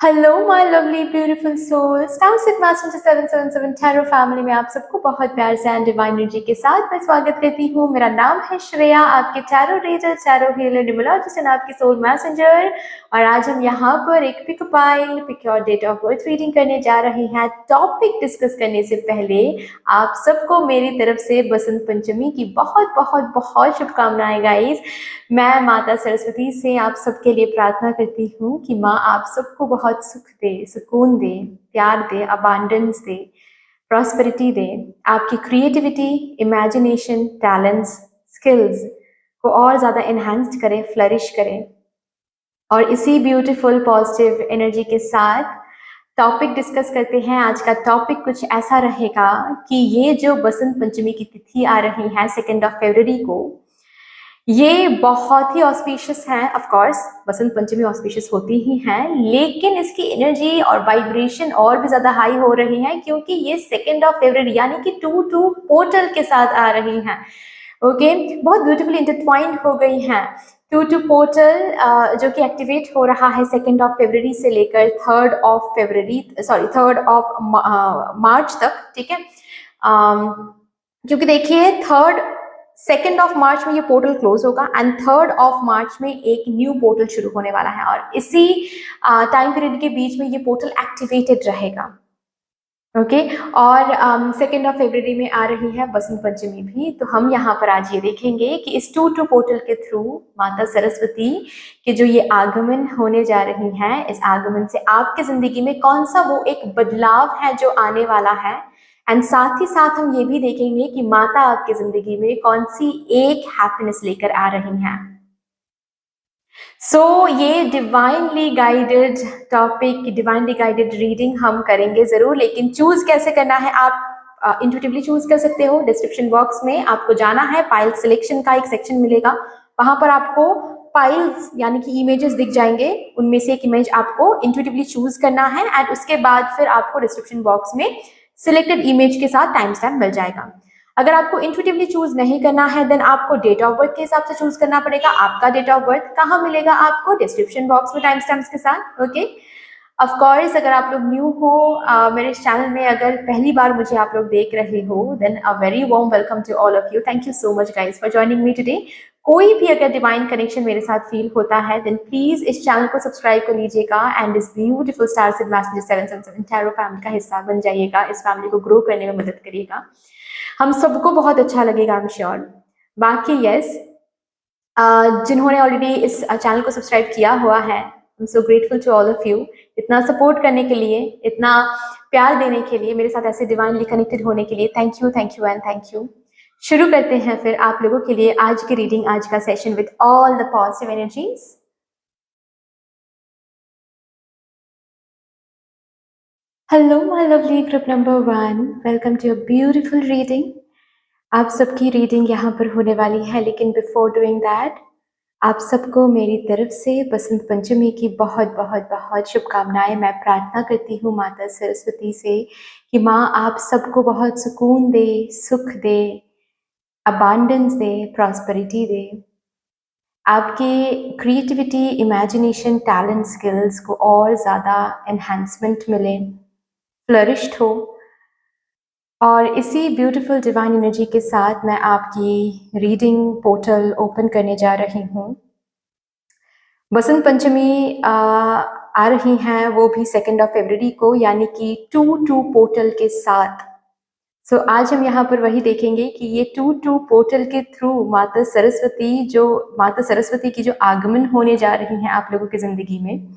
Hello my lovely beautiful souls, township master 777 tarot family में आप सबको बहुत प्यार से एंड डिवाइन एनर्जी के साथ मैं स्वागत करती हूँ। मेरा नाम है श्रेया, आपके tarot reader, tarot healer, numerologist and आपकी सोल मैसेंजर। और आज हम यहाँ पर एक pick pile, pick your date of birth reading करने जा रहे हैं। टॉपिक डिस्कस करने से पहले आप सबको मेरी तरफ से बसंत पंचमी की बहुत बहुत बहुत शुभकामनाएं गाइस। मैं माता सरस्वती से आप सबके लिए प्रार्थना करती हूँ कि माँ आप सबको बहुत सुख दे, सुकून दे, प्यार दे, अबांडेंस दे, प्रॉस्पेरिटी दे, आपकी क्रिएटिविटी, इमेजिनेशन, टैलेंट्स, स्किल्स को और ज़्यादा एनहांस्ड करे, फ्लरिश करे। और इसी ब्यूटीफुल पॉजिटिव एनर्जी के साथ टॉपिक डिस्कस करते हैं। आज का टॉपिक कुछ ऐसा रहेगा कि ये जो बसंत पंचमी की तिथि आ रही है 2 फरवरी को, ये बहुत ही ऑस्पिशियस है। Of course Basant Panchami auspicious होती ही है, लेकिन इसकी एनर्जी और वाइब्रेशन और भी ज्यादा हाई हो रही है क्योंकि ये 2 फरवरी यानी कि 2 पोर्टल के साथ आ रही हैं। ओके, बहुत ब्यूटीफुली इंटरट्वाइंड हो गई हैं। 2 पोर्टल जो कि एक्टिवेट हो रहा है 2 फरवरी से लेकर 3 मार्च तक। ठीक है, क्योंकि देखिए 2 मार्च में ये पोर्टल क्लोज होगा एंड 3 मार्च में एक न्यू पोर्टल शुरू होने वाला है और इसी टाइम पीरियड के बीच में ये पोर्टल एक्टिवेटेड रहेगा। ओके, और 2 फरवरी में आ रही है बसंत पंचमी भी। तो हम यहाँ पर आज ये देखेंगे कि इस 2 पोर्टल के थ्रू माता सरस्वती के जो ये आगमन होने जा रही हैं, इस आगमन से आपकी जिंदगी में कौन सा वो एक बदलाव है जो आने वाला है। एंड साथ ही साथ हम ये भी देखेंगे कि माता आपकी जिंदगी में कौन सी एक हैप्पीनेस लेकर आ रही हैं। ये divinely guided topic, divinely guided reading हम करेंगे जरूर, लेकिन चूज कैसे करना है आप इंट्यूटिवली चूज कर सकते हो। डिस्क्रिप्शन बॉक्स में आपको जाना है, पाइल सिलेक्शन का एक सेक्शन मिलेगा, वहां पर आपको पाइल्स यानी कि इमेजेस दिख जाएंगे, उनमें से एक इमेज आपको इंट्यूटिवली चूज करना है एंड उसके बाद फिर आपको डिस्क्रिप्शन बॉक्स में सिलेक्टेड इमेज के साथ टाइम स्टैम्प मिल जाएगा। अगर आपको इंट्यूटिवली चूज नहीं करना है देन आपको डेट ऑफ बर्थ के हिसाब से चूज करना पड़ेगा। आपका डेट ऑफ बर्थ कहाँ मिलेगा आपको? डिस्क्रिप्शन बॉक्स में टाइम स्टैम्प्स के साथ। ओके, ऑफ कोर्स अगर आप लोग न्यू हो मेरे चैनल में, अगर पहली बार मुझे आप लोग देख रहे हो then a very warm welcome to all of you. Thank you so much guys for joining me today. कोई भी अगर डिवाइन कनेक्शन मेरे साथ फील होता है देन प्लीज इस चैनल को सब्सक्राइब कर लीजिएगा एंड इस beautiful star seed messenger 777 tarot family का हिस्सा बन जाइएगा। इस फैमिली को ग्रो करने में मदद करिएगा, हम सबको बहुत अच्छा लगेगा, आई एम श्योर। बाकी यस, जिन्होंने ऑलरेडी इस चैनल को सब्सक्राइब किया हुआ है, I am so grateful to all of you, इतना सपोर्ट करने के लिए, इतना प्यार देने के लिए, मेरे साथ ऐसे डिवाइनली कनेक्टेड होने के लिए thank you and thank you. शुरू करते हैं फिर आप लोगों के लिए आज की रीडिंग, आज का session with all the positive energies. Hello my lovely group number 1, welcome to your beautiful reading. आप सबकी रीडिंग यहाँ पर होने वाली है, लेकिन बिफोर डूइंग दैट आप सबको मेरी तरफ से बसंत पंचमी की बहुत बहुत बहुत शुभकामनाएं। मैं प्रार्थना करती हूँ माता सरस्वती से कि माँ आप सबको बहुत सुकून दे, सुख दे, अबांडेंस दे, प्रॉस्पेरिटी दे, आपकी क्रिएटिविटी, इमेजिनेशन, टैलेंट, स्किल्स को और ज़्यादा एनहांसमेंट मिले, फ्लरिश्ड हो। और इसी ब्यूटीफुल डिवाइन एनर्जी के साथ मैं आपकी रीडिंग पोर्टल ओपन करने जा रही हूँ। बसंत पंचमी आ रही हैं वो भी 2 फरवरी को, यानी कि 2 पोर्टल के साथ। आज हम यहाँ पर वही देखेंगे कि ये 2 पोर्टल के थ्रू माता सरस्वती की जो आगमन होने जा रही हैं आप लोगों की जिंदगी में।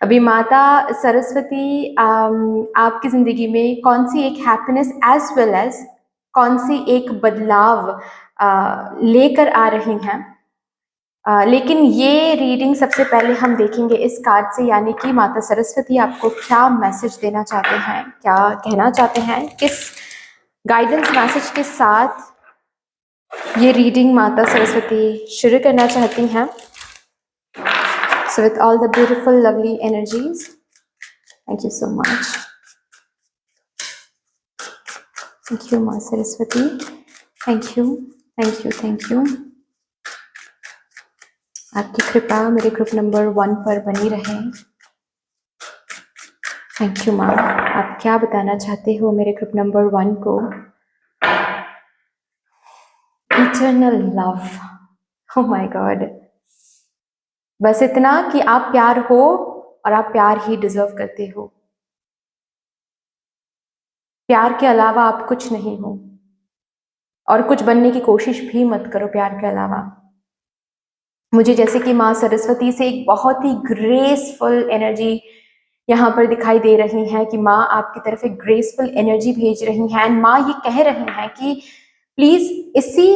अभी माता सरस्वती आपकी जिंदगी में कौन सी एक हैप्पीनेस एज वेल एज कौन सी एक बदलाव लेकर आ रही हैं। लेकिन ये रीडिंग सबसे पहले हम देखेंगे इस कार्ड से, यानी कि माता सरस्वती आपको क्या मैसेज देना चाहते हैं, क्या कहना चाहते हैं, किस गाइडेंस मैसेज के साथ ये रीडिंग माता सरस्वती शुरू करना चाहती हैं। So with all the beautiful lovely energies, thank you so much. Thank you माँ Saraswati, thank you thank you thank you. आपकी कृपा मेरे ग्रुप नंबर 1 पर बनी रहे। थैंक यू माँ। आप क्या बताना चाहते हो मेरे ग्रुप नंबर 1 को? Eternal love. O my God, बस इतना कि आप प्यार हो और आप प्यार ही डिजर्व करते हो। प्यार के अलावा आप कुछ नहीं हो और कुछ बनने की कोशिश भी मत करो प्यार के अलावा। मुझे जैसे कि माँ सरस्वती से एक बहुत ही ग्रेसफुल एनर्जी यहाँ पर दिखाई दे रही है कि माँ आपकी तरफ एक ग्रेसफुल एनर्जी भेज रही हैं एंड माँ ये कह रही हैं कि प्लीज इसी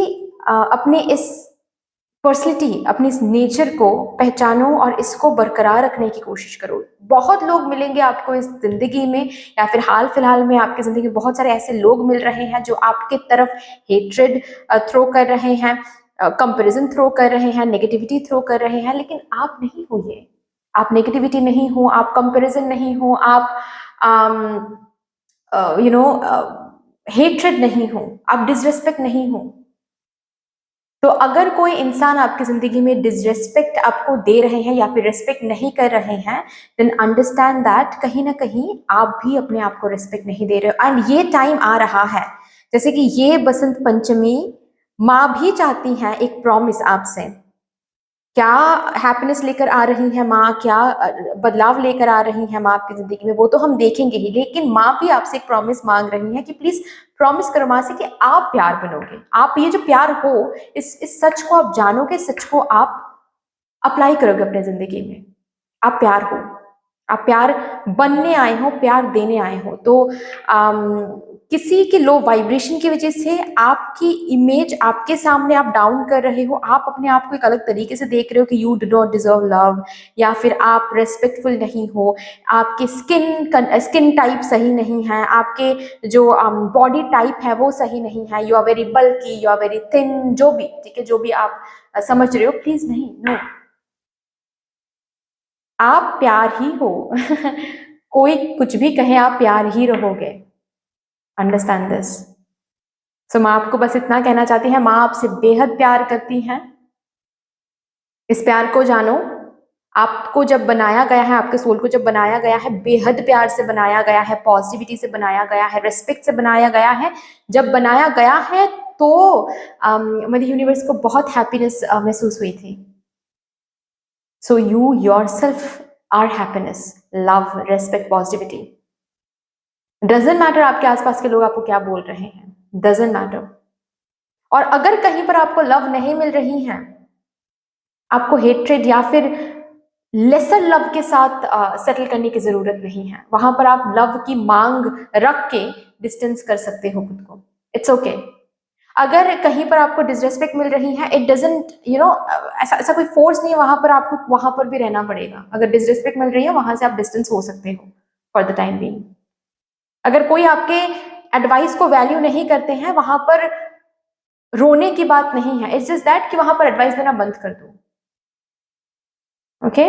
अपने इस पर्सनैलिटी, अपने इस नेचर को पहचानो और इसको बरकरार रखने की कोशिश करो। बहुत लोग मिलेंगे आपको इस जिंदगी में या फिर हाल फिलहाल में आपकी जिंदगी में बहुत सारे ऐसे लोग मिल रहे हैं जो आपके तरफ हेट्रेड थ्रो कर रहे हैं, कंपैरिजन थ्रो कर रहे हैं, नेगेटिविटी थ्रो कर रहे हैं, लेकिन आप नहीं हो ये। आप नेगेटिविटी नहीं हो, आप कंपैरिजन नहीं हो, आप हेट्रेड नहीं हो, आप डिसरेस्पेक्ट नहीं हो। तो अगर कोई इंसान आपकी जिंदगी में डिसरेस्पेक्ट आपको दे रहे हैं या फिर रेस्पेक्ट नहीं कर रहे हैं, देन अंडरस्टैंड दैट कहीं ना कहीं आप भी अपने आप को रेस्पेक्ट नहीं दे रहे हो। एंड ये टाइम आ रहा है, जैसे कि ये बसंत पंचमी माँ भी चाहती हैं एक प्रॉमिस आपसे। क्या हैप्पीनेस लेकर आ रही है माँ, क्या बदलाव लेकर आ रही है माँ आपकी जिंदगी में, वो तो हम देखेंगे ही, लेकिन माँ भी आपसे एक प्रॉमिस मांग रही है कि प्लीज प्रॉमिस करो माँ से कि आप प्यार बनोगे। आप ये जो प्यार हो, इस सच को आप जानोगे, सच को आप अप्लाई करोगे अपने जिंदगी में। आप प्यार हो, आप प्यार बनने आए हो, प्यार देने आए हो। तो किसी के लो वाइब्रेशन की वजह से आपकी इमेज आपके सामने आप डाउन कर रहे हो, आप अपने आप को एक अलग तरीके से देख रहे हो कि you do not deserve love, या फिर आप रेस्पेक्टफुल नहीं हो, आपके स्किन टाइप सही नहीं है, आपके जो बॉडी टाइप है वो सही नहीं है, you are very bulky, you are very thin, जो भी ठीक है, जो भी आप समझ रहे हो, प्लीज नहीं, नो। आप प्यार ही हो कोई कुछ भी कहे, आप प्यार ही रहोगे। Understand this. सो माँ आपको बस इतना कहना चाहती है, माँ आपसे बेहद प्यार करती हैं। इस प्यार को जानो। आपको जब बनाया गया है, आपके सोल को जब बनाया गया है, बेहद प्यार से बनाया गया है, पॉजिटिविटी से बनाया गया है, रेस्पेक्ट से बनाया गया है। जब बनाया गया है तो मदर यूनिवर्स को बहुत हैप्पीनेस महसूस हुई थी। So you yourself are happiness, love, respect, positivity. Doesn't matter आपके आसपास के लोग आपको क्या बोल रहे हैं, डजेंट मैटर। और अगर कहीं पर आपको लव नहीं मिल रही है, आपको हेट्रेड या फिर लेसर लव के साथ सेटल करने की जरूरत नहीं है। वहां पर आप लव की मांग रख के डिस्टेंस कर सकते हो खुद को, इट्स ओके। अगर कहीं पर आपको डिसरेस्पेक्ट मिल रही है, इट डजंट ऐसा ऐसा कोई फोर्स नहीं है, वहां पर आपको वहां पर भी रहना पड़ेगा। अगर डिसरेस्पेक्ट मिल रही है, वहां से आप डिस्टेंस हो सकते हो फॉर द टाइम बीइंग। अगर कोई आपके एडवाइस को वैल्यू नहीं करते हैं, वहां पर रोने की बात नहीं है, इट्स जस्ट दैट कि वहां पर एडवाइस देना बंद कर दो। ओके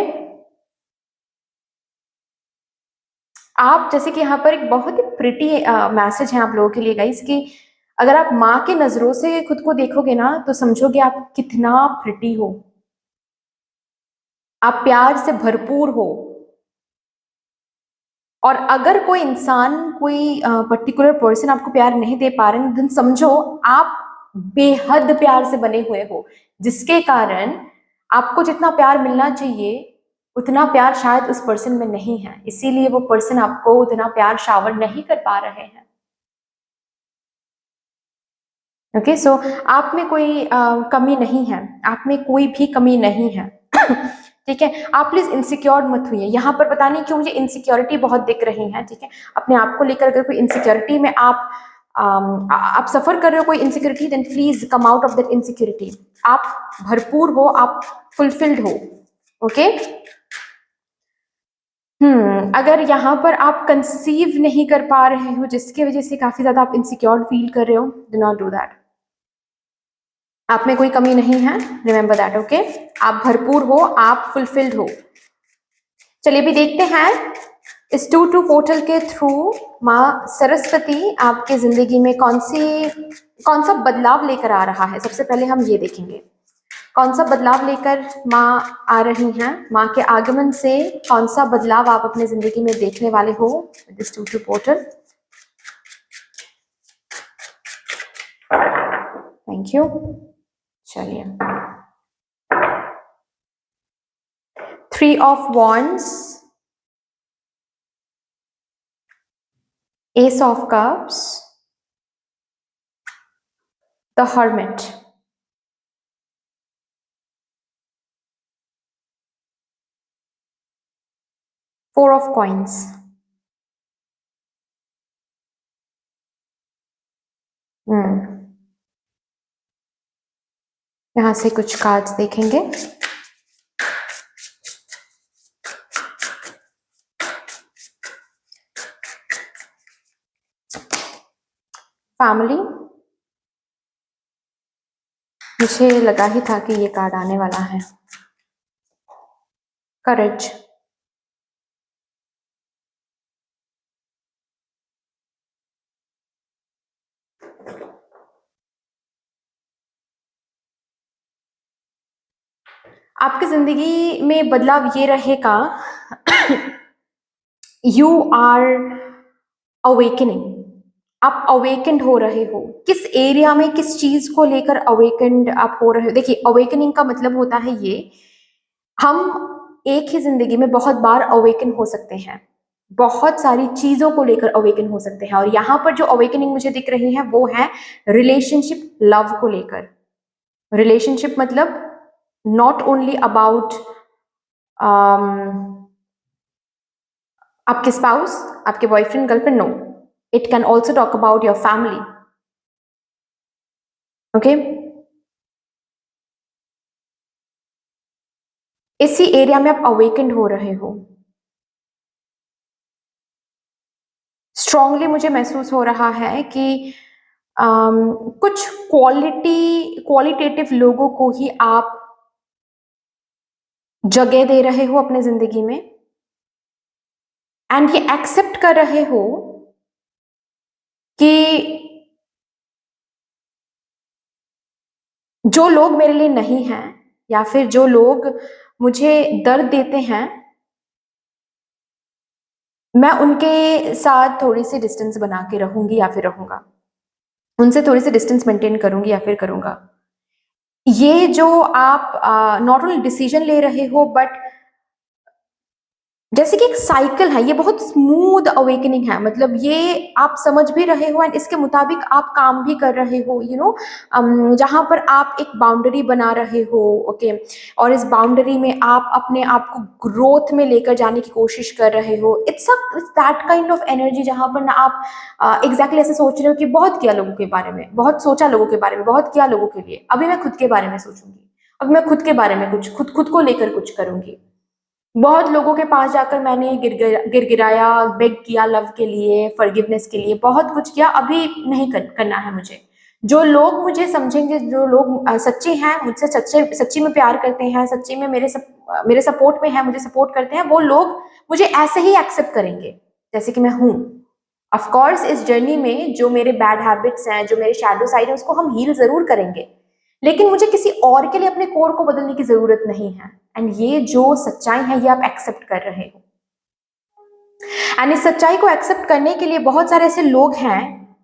आप जैसे कि यहाँ पर एक बहुत ही प्रिटी मैसेज है आप लोगों के लिए गाइस, कि अगर आप माँ के नजरों से खुद को देखोगे ना, तो समझोगे आप कितना प्रिटी हो, आप प्यार से भरपूर हो। और अगर कोई इंसान, कोई पर्टिकुलर पर्सन आपको प्यार नहीं दे पा रहे हैं, then समझो आप बेहद प्यार से बने हुए हो, जिसके कारण आपको जितना प्यार मिलना चाहिए उतना प्यार शायद उस पर्सन में नहीं है, इसीलिए वो पर्सन आपको उतना प्यार शावर नहीं कर पा रहे हैं। ओके सो आप में कोई कमी नहीं है, आप में कोई भी कमी नहीं है ठीक है। आप प्लीज इनसिक्योर मत हुई। यहाँ पर पता नहीं क्यों मुझे इनसिक्योरिटी बहुत दिख रही है, ठीक है। अपने आप को लेकर अगर कोई इनसिक्योरिटी में आप सफर कर रहे हो कोई insecurity, then please come out of that insecurity. आप भरपूर हो, आप फुलफिल्ड हो। ओके अगर यहाँ पर आप कंसीव नहीं कर पा रहे हो, जिसकी वजह से काफी ज्यादा आप इनसिक्योर फील कर रहे हो, डू नॉट डू दैट। आप में कोई कमी नहीं है, रिमेंबर दैट। ओके आप भरपूर हो, आप फुलफिल्ड हो। चलिए भी देखते हैं इस 2-2 पोर्टल के थ्रू माँ सरस्वती आपके जिंदगी में कौन सा बदलाव लेकर आ रहा है। सबसे पहले हम ये देखेंगे कौन सा बदलाव लेकर माँ आ रही हैं? माँ के आगमन से कौन सा बदलाव आप अपनी जिंदगी में देखने वाले हो? This 2-2 portal. Thank you. चलिए, 3 of wands, S of cups, the hermit, 4 of coins. यहां से कुछ कार्ड्स देखेंगे। फैमिली, मुझे लगा ही था कि ये कार्ड आने वाला है। करेज, आपकी जिंदगी में बदलाव ये रहेगा, यू आर अवेकनिंग, आप अवेकेंड हो रहे हो। किस एरिया में, किस चीज को लेकर अवेकेंड आप हो रहे हो? देखिए, अवेकनिंग का मतलब होता है ये, हम एक ही जिंदगी में बहुत बार अवेकन हो सकते हैं, बहुत सारी चीजों को लेकर अवेकन हो सकते हैं। और यहाँ पर जो अवेकनिंग मुझे दिख रही है वो है रिलेशनशिप, लव को लेकर। रिलेशनशिप मतलब नॉट ओनली अबाउट आपके स्पाउस, आपके boyfriend, girlfriend, no, it can also talk about your family. Okay, इसी एरिया में आप अवेकेंड हो रहे हो। स्ट्रांगली मुझे महसूस हो रहा है कि कुछ क्वालिटेटिव लोगों को ही आप जगह दे रहे हो अपने जिंदगी में, एंड ये एक्सेप्ट कर रहे हो कि जो लोग मेरे लिए नहीं हैं, या फिर जो लोग मुझे दर्द देते हैं, मैं उनके साथ थोड़ी सी डिस्टेंस बना के रहूंगी या फिर रहूंगा, उनसे थोड़ी सी डिस्टेंस मेंटेन करूंगी या फिर करूंगा। ये जो आप नॉट ओनली डिसीजन ले रहे हो, बट जैसे कि एक साइकिल है, ये बहुत स्मूथ अवेकनिंग है। मतलब ये आप समझ भी रहे हो एंड इसके मुताबिक आप काम भी कर रहे हो, यू नो, जहां पर आप एक बाउंड्री बना रहे हो। ओके, और इस बाउंड्री में आप अपने आप को ग्रोथ में लेकर जाने की कोशिश कर रहे हो। It's that kind of energy जहां पर ना आप एग्जैक्टली ऐसे सोच रहे हो कि बहुत किया लोगों के बारे में, बहुत सोचा लोगों के बारे में, बहुत किया लोगों के लिए, अभी मैं खुद के बारे में सोचूंगी, अभी मैं खुद के बारे में कुछ खुद को लेकर कुछ करूंगी। बहुत लोगों के पास जाकर मैंने गिड़गिड़ाया, बेग किया लव के लिए, फॉरगिवनेस के लिए, बहुत कुछ किया, अभी नहीं करना है मुझे। जो लोग मुझे समझेंगे, जो लोग सच्चे हैं, मुझसे सच्ची में प्यार करते हैं, सच्ची में मेरे सपोर्ट में है, मुझे सपोर्ट करते हैं, वो लोग मुझे ऐसे ही एक्सेप्ट करेंगे जैसे कि मैं हूँ। ऑफ कोर्स इस जर्नी में जो मेरे बैड हैबिट्स हैं, जो मेरे शैडो साइड है, उसको हम हील जरूर करेंगे, लेकिन मुझे किसी और के लिए अपने कोर को बदलने की जरूरत नहीं है। एंड ये जो सच्चाई है ये आप एक्सेप्ट कर रहे हो, एंड इस सच्चाई को एक्सेप्ट करने के लिए बहुत सारे ऐसे लोग हैं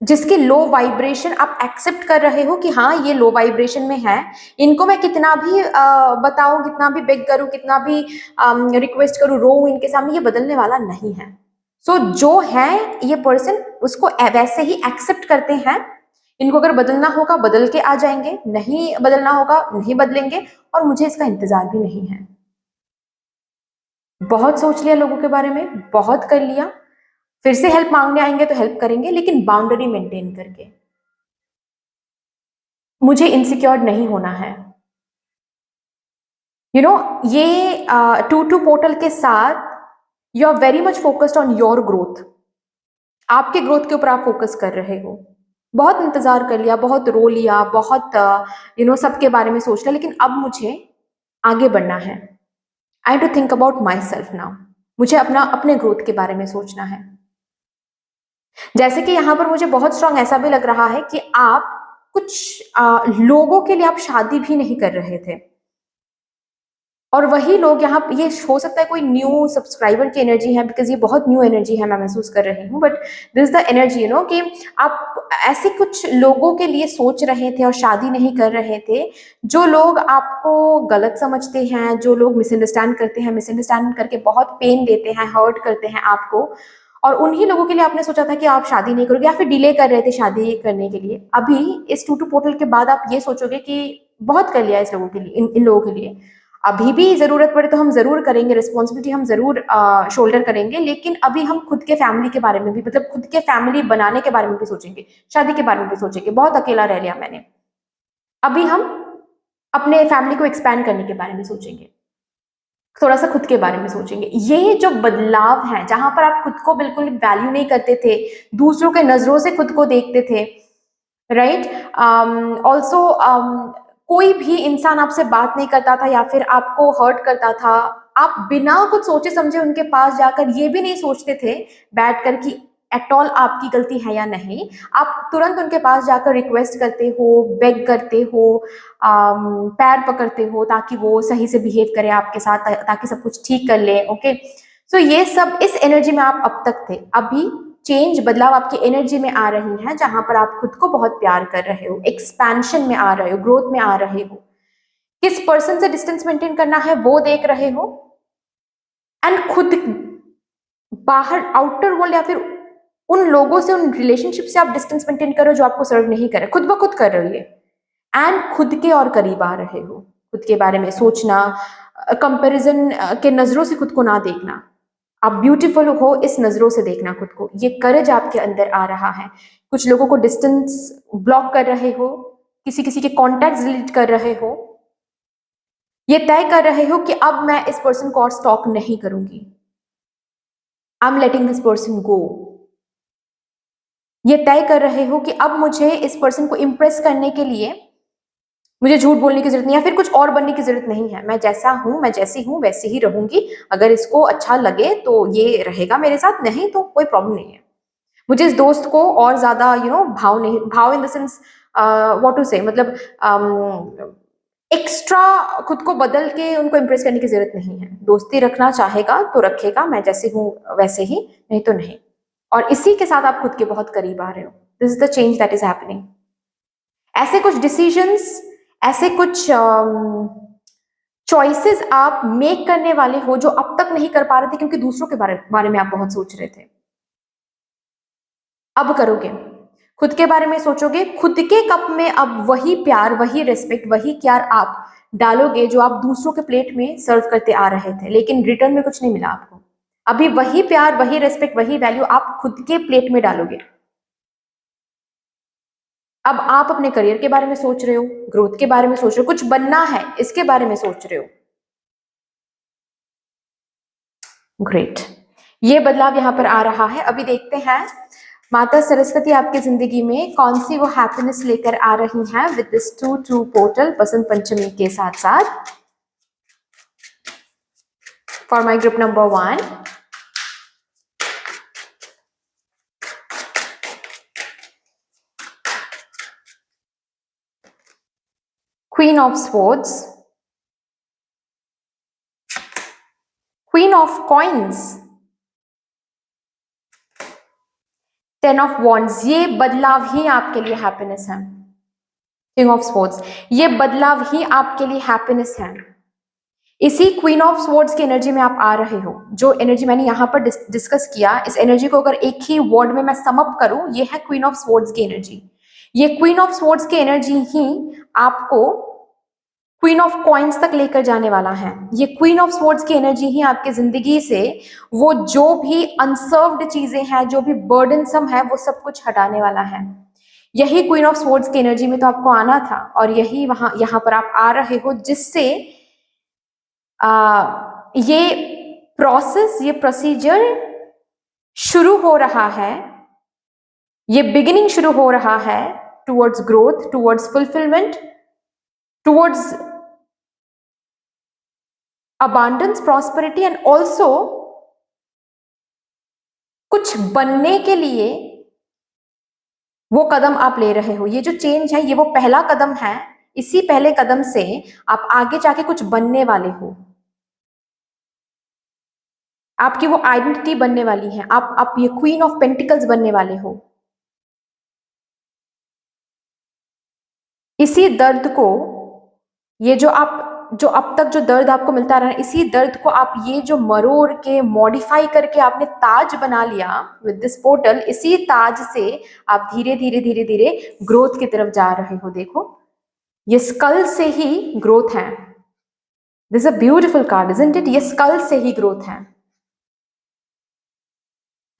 जिसकी लो वाइब्रेशन आप एक्सेप्ट कर रहे हो कि हाँ ये लो वाइब्रेशन में है, इनको मैं कितना भी बताऊं, कितना भी बेग करूं, कितना भी रिक्वेस्ट करूं, रो इनके सामने, ये बदलने वाला नहीं है। सो जो है ये पर्सन, उसको वैसे ही एक्सेप्ट करते हैं। इनको अगर बदलना होगा बदल के आ जाएंगे, नहीं बदलना होगा नहीं बदलेंगे, और मुझे इसका इंतजार भी नहीं है। बहुत सोच लिया लोगों के बारे में, बहुत कर लिया, फिर से हेल्प मांगने आएंगे तो हेल्प करेंगे, लेकिन बाउंड्री मेंटेन करके। मुझे इनसिक्योर नहीं होना है। यू नो, ये 2-2 पोर्टल के साथ you are very much focused on your growth. आपके ग्रोथ के ऊपर आप फोकस कर रहे हो। बहुत इंतजार कर लिया, बहुत रो लिया, बहुत सबके बारे में सोच लिया, लेकिन अब मुझे आगे बढ़ना है। I to think about myself now. मुझे अपने ग्रोथ के बारे में सोचना है। जैसे कि यहां पर मुझे बहुत स्ट्रांग ऐसा भी लग रहा है कि आप कुछ लोगों के लिए आप शादी भी नहीं कर रहे थे, और वही लोग यहाँ, ये हो सकता है कोई न्यू सब्सक्राइबर की एनर्जी है, बिकॉज ये बहुत न्यू एनर्जी है, मैं महसूस कर रही हूँ, बट दिस द एनर्जी कि आप ऐसे कुछ लोगों के लिए सोच रहे थे और शादी नहीं कर रहे थे, जो लोग आपको गलत समझते हैं, जो लोग मिसअंडरस्टैंड करते हैं, मिसअंडरस्टैंड करके बहुत पेन देते हैं, हर्ट करते हैं आपको, और उन्हीं लोगों के लिए आपने सोचा था कि आप शादी नहीं करोगे या फिर डिले कर रहे थे शादी करने के लिए। अभी इस 2-2 पोर्टल के बाद आप ये सोचोगे कि बहुत कर लिया इस लोगों के लिए, इन लोगों के लिए, अभी भी जरूरत पड़े तो हम जरूर करेंगे, रिस्पॉन्सिबिलिटी हम जरूर शोल्डर करेंगे, लेकिन अभी हम खुद के फैमिली के बारे में भी, मतलब खुद के फैमिली बनाने के बारे में भी सोचेंगे, शादी के बारे में भी सोचेंगे। बहुत अकेला रह लिया मैंने, अभी हम अपने फैमिली को एक्सपैंड करने के बारे में सोचेंगे, थोड़ा सा खुद के बारे में सोचेंगे। ये जो बदलाव है, जहां पर आप खुद को बिल्कुल वैल्यू नहीं करते थे, दूसरों के नजरों से खुद को देखते थे, राइट, ऑल्सो कोई भी इंसान आपसे बात नहीं करता था या फिर आपको हर्ट करता था, आप बिना कुछ सोचे समझे उनके पास जाकर ये भी नहीं सोचते थे बैठकर कि एट ऑल आपकी गलती है या नहीं, आप तुरंत उनके पास जाकर रिक्वेस्ट करते हो, बेग करते हो, पैर पकड़ते हो, ताकि वो सही से बिहेव करे आपके साथ, ताकि सब कुछ ठीक कर ले। ओके, सो ये सब इस एनर्जी में आप अब तक थे। अभी चेंज, बदलाव आपकी एनर्जी में आ रही है, जहां पर आप खुद को बहुत प्यार कर रहे हो, एक्सपेंशन में आ रहे हो, ग्रोथ में आ रहे हो, किस पर्सन से डिस्टेंस मेंटेन करना है वो देख रहे हो, एंड खुद बाहर आउटर वर्ल्ड या फिर उन लोगों से, उन रिलेशनशिप से आप डिस्टेंस मेंटेन करो जो आपको सर्व नहीं करे, खुद ब खुद कर रहे हो ये, एंड खुद के और करीब आ रहे हो, खुद के बारे में सोचना, कंपैरिजन के नजरों से खुद को ना देखना, आप ब्यूटीफुल हो इस नजरों से देखना खुद को, ये करेज आपके अंदर आ रहा है। कुछ लोगों को डिस्टेंस ब्लॉक कर रहे हो, किसी किसी के कॉन्टैक्ट डिलीट कर रहे हो, ये तय कर रहे हो कि अब मैं इस पर्सन को और स्टॉक नहीं करूंगी, I am letting this person गो। ये तय कर रहे हो कि अब मुझे इस पर्सन को इम्प्रेस करने के लिए मुझे झूठ बोलने की जरूरत नहीं, या फिर कुछ और बनने की जरूरत नहीं है, मैं जैसा हूं, मैं जैसी हूं वैसी ही रहूंगी, अगर इसको अच्छा लगे तो ये रहेगा मेरे साथ, नहीं तो कोई प्रॉब्लम नहीं है। मुझे इस दोस्त को और ज्यादा भाव नहीं, भाव in the sense what to say, मतलब एक्स्ट्रा खुद को बदल के उनको इम्प्रेस करने की जरूरत नहीं है। दोस्ती रखना चाहेगा तो रखेगा, मैं जैसे हूं वैसे ही, नहीं तो नहीं। और इसी के साथ आप खुद के बहुत करीब आ रहे हो। This is the change that is happening. ऐसे कुछ डिसीजंस, ऐसे कुछ चॉइसेस आप मेक करने वाले हो जो अब तक नहीं कर पा रहे थे, क्योंकि दूसरों के बारे में आप बहुत सोच रहे थे, अब करोगे। खुद के बारे में सोचोगे, खुद के कप में अब वही प्यार, वही रिस्पेक्ट, वही केयर आप डालोगे जो आप दूसरों के प्लेट में सर्व करते आ रहे थे, लेकिन रिटर्न में कुछ नहीं मिला आपको। अभी वही प्यार, वही रिस्पेक्ट, वही वैल्यू आप खुद के प्लेट में डालोगे। अब आप अपने करियर के बारे में सोच रहे हो, ग्रोथ के बारे में सोच रहे हो, कुछ बनना है इसके बारे में सोच रहे हो। ग्रेट, ये बदलाव यहां पर आ रहा है। अभी देखते हैं माता सरस्वती आपकी जिंदगी में कौन सी वो हैप्पीनेस लेकर आ रही हैं with this 2-2 portal Basant Panchami के साथ साथ। For my group number 1, queen of swords, queen of coins, 10 of wands, ये बदलाव ही आपके लिए हैप्पीनेस है। किंग ऑफ स्वॉर्ड्स, ये बदलाव ही आपके लिए हैप्पीनेस है। इसी क्वीन ऑफ स्वॉर्ड्स की एनर्जी में आप आ रहे हो। जो एनर्जी मैंने यहाँ पर डिस्कस किया, इस एनर्जी को अगर एक ही वर्ड में मैं सम अप करूं, ये है क्वीन ऑफ स्वॉर्ड्स की एनर्जी। ये क्वीन ऑफ स्वॉर्ड्स की एनर्जी ही आपको क्वीन ऑफ कॉइन्स तक लेकर जाने वाला है। ये क्वीन ऑफ स्वॉर्ड्स की एनर्जी ही आपकी जिंदगी से वो जो भी अनसर्व्ड चीजें हैं, जो भी बर्डनसम है, वो सब कुछ हटाने वाला है। यही क्वीन ऑफ स्वॉर्ड्स की एनर्जी में तो आपको आना था, और यही यहाँ पर आप आ रहे हो, जिससे ये प्रोसेस, ये प्रोसीजर शुरू हो रहा है, ये बिगिनिंग शुरू हो रहा है towards growth, towards fulfilment, towards abundance, prosperity, and also कुछ बनने के लिए वो कदम आप ले रहे हो, ये जो चेंज है ये वो पहला कदम है। इसी पहले कदम से आप आगे जाके कुछ बनने वाले हो, आपकी वो आइडेंटिटी बनने वाली है, आप ये क्वीन ऑफ पेंटिकल्स बनने वाले हो। इसी दर्द को, ये जो अब तक जो दर्द आपको मिलता रहा है, इसी दर्द को आप ये जो मरोड़ के मॉडिफाई करके आपने ताज बना लिया विद दिस पोर्टल, इसी ताज से आप धीरे धीरे धीरे धीरे ग्रोथ की तरफ जा रहे हो। देखो, ये स्कल से ही ग्रोथ है। This a beautiful card, isn't it? ये स्कल से ही ग्रोथ है,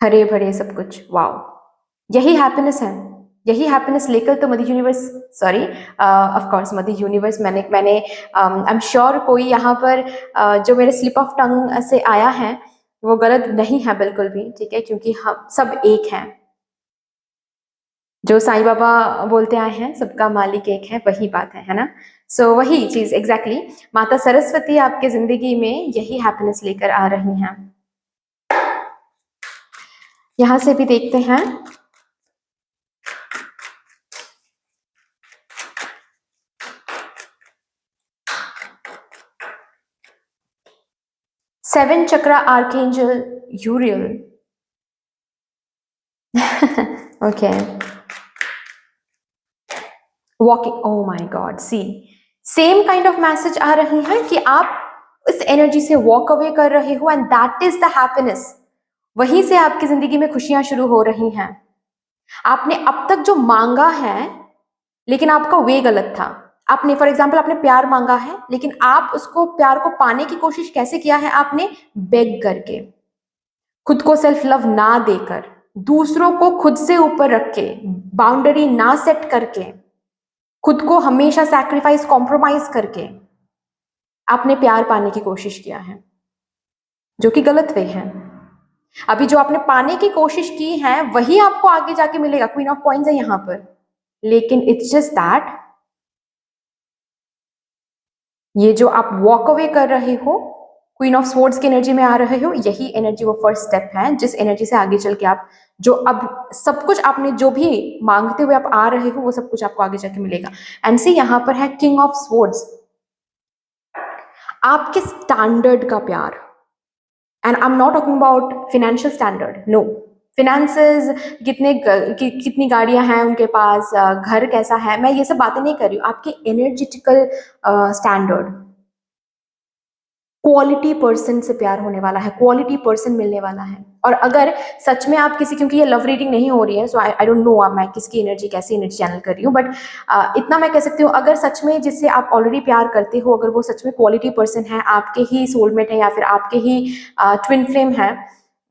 हरे भरे सब कुछ, वाओ। यही हैप्पीनेस है, यही हैप्पीनेस लेकर तो mother universe, sorry of course mother universe, मैंने आई एम श्योर कोई यहाँ पर जो मेरे स्लिप ऑफ टंग से आया है वो गलत नहीं है बिल्कुल भी, ठीक है, क्योंकि हम सब एक हैं। जो साईं बाबा बोलते आए हैं सबका मालिक एक है, वही बात है ना। सो वही चीज एग्जैक्टली माता सरस्वती आपके जिंदगी में यही हैप्पीनेस लेकर आ रही हैं। यहां से भी देखते हैं। Seven chakra archangel Uriel. Okay, walking, oh my God, see same kind of message आ रही है कि आप इस एनर्जी से वॉक अवे कर रहे हो and that is the happiness. वहीं से आपकी जिंदगी में खुशियां शुरू हो रही हैं। आपने अब तक जो मांगा है लेकिन आपका वे गलत था। आपने फॉर एग्जाम्पल आपने प्यार मांगा है, लेकिन आप उसको प्यार को पाने की कोशिश कैसे किया है? आपने बेग करके, खुद को सेल्फ लव ना देकर, दूसरों को खुद से ऊपर रख के, बाउंड्री ना सेट करके, खुद को हमेशा सैक्रिफाइस कॉम्प्रोमाइज करके आपने प्यार पाने की कोशिश किया है, जो कि गलत वे है। अभी जो आपने पाने की कोशिश की है वही आपको आगे जाके मिलेगा। क्वीन ऑफ कॉइंस है यहाँ पर, लेकिन इट्स जस्ट दैट ये जो आप वॉक अवे कर रहे हो, क्वीन ऑफ स्वॉर्ड्स की एनर्जी में आ रहे हो, यही एनर्जी वो फर्स्ट स्टेप है जिस एनर्जी से आगे चल के आप जो अब सब कुछ आपने जो भी मांगते हुए आप आ रहे हो वो सब कुछ आपको आगे जाके मिलेगा। एंड सी यहाँ पर है किंग ऑफ स्वॉर्ड्स, आपके स्टैंडर्ड का प्यार। And I am not talking about financial standard, no. Finances, कितनी गाड़ियां हैं उनके पास, घर कैसा है, मैं ये सब बातें नहीं कर रही हूँ। आपके एनर्जेटिकल स्टैंडर्ड, क्वालिटी पर्सन से प्यार होने वाला है, क्वालिटी पर्सन मिलने वाला है। और अगर सच में आप किसी, क्योंकि ये लव रीडिंग नहीं हो रही है, सो आई डोंट नो मैं किसकी एनर्जी, कैसी एनर्जी चैनल कर रही हूँ, बट इतना मैं कह सकती हूँ, अगर सच में जिससे आप ऑलरेडी प्यार करते हो, अगर वो सच में क्वालिटी पर्सन है, आपके ही सोलमेट है या फिर आपके ही ट्विन फ्लेम है,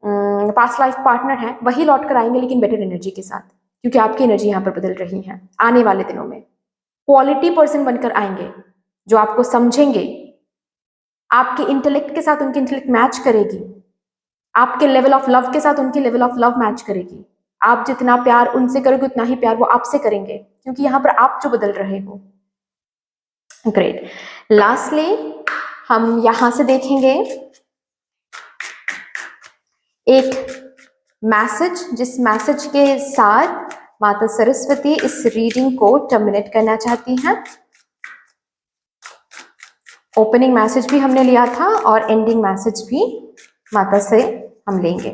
पास्ट लाइफ पार्टनर है, वही लौट कर आएंगे लेकिन बेटर एनर्जी के साथ, क्योंकि आपकी एनर्जी यहाँ पर बदल रही है। आने वाले दिनों में क्वालिटी पर्सन बनकर आएंगे जो आपको समझेंगे, आपके इंटेलेक्ट के साथ उनकी इंटेलेक्ट मैच करेगी, आपके लेवल ऑफ लव के साथ उनकी लेवल ऑफ लव मैच करेगी। आप जितना प्यार उनसे करोगे उतना ही प्यार वो आपसे करेंगे, क्योंकि यहाँ पर आप जो बदल रहे हो। ग्रेट। लास्टली हम यहां से देखेंगे एक मैसेज, जिस मैसेज के साथ माता सरस्वती इस रीडिंग को टर्मिनेट करना चाहती हैं। ओपनिंग मैसेज भी हमने लिया था और एंडिंग मैसेज भी माता से हम लेंगे।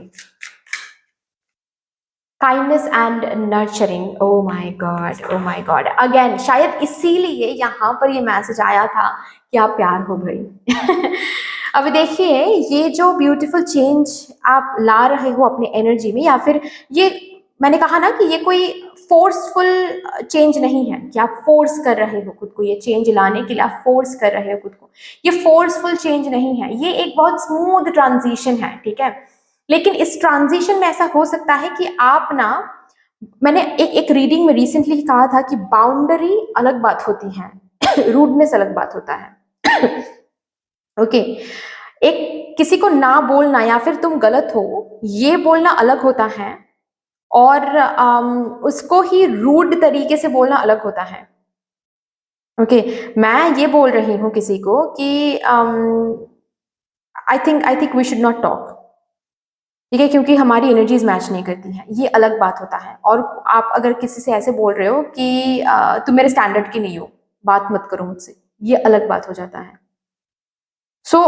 Kindness and nurturing, O my God, O my God, again शायद इसीलिए यहाँ पर ये मैसेज आया था कि आप प्यार हो गई। अब देखिए, ये जो ब्यूटीफुल चेंज आप ला रहे हो अपने एनर्जी में, या फिर ये मैंने कहा ना कि ये कोई फोर्सफुल चेंज नहीं है कि आप फोर्स कर रहे हो खुद को, ये चेंज लाने के लिए आप फोर्स कर रहे हो खुद को, ये फोर्सफुल चेंज नहीं है, ये एक बहुत स्मूथ ट्रांजिशन है, ठीक है। लेकिन इस ट्रांजिशन में ऐसा हो सकता है कि आप ना, मैंने एक रीडिंग में रिसेंटली कहा था कि बाउंड्री अलग बात होती है, रूडनेस अलग बात होता है। ओके, एक किसी को ना बोलना या फिर तुम गलत हो ये बोलना अलग होता है, और उसको ही रूड तरीके से बोलना अलग होता है। ओके, मैं ये बोल रही हूँ किसी को कि I think we should not talk, ठीक है, क्योंकि हमारी एनर्जीज मैच नहीं करती हैं, ये अलग बात होता है। और आप अगर किसी से ऐसे बोल रहे हो कि तुम मेरे स्टैंडर्ड की नहीं हो, बात मत करो मुझसे, ये अलग बात हो जाता है। सो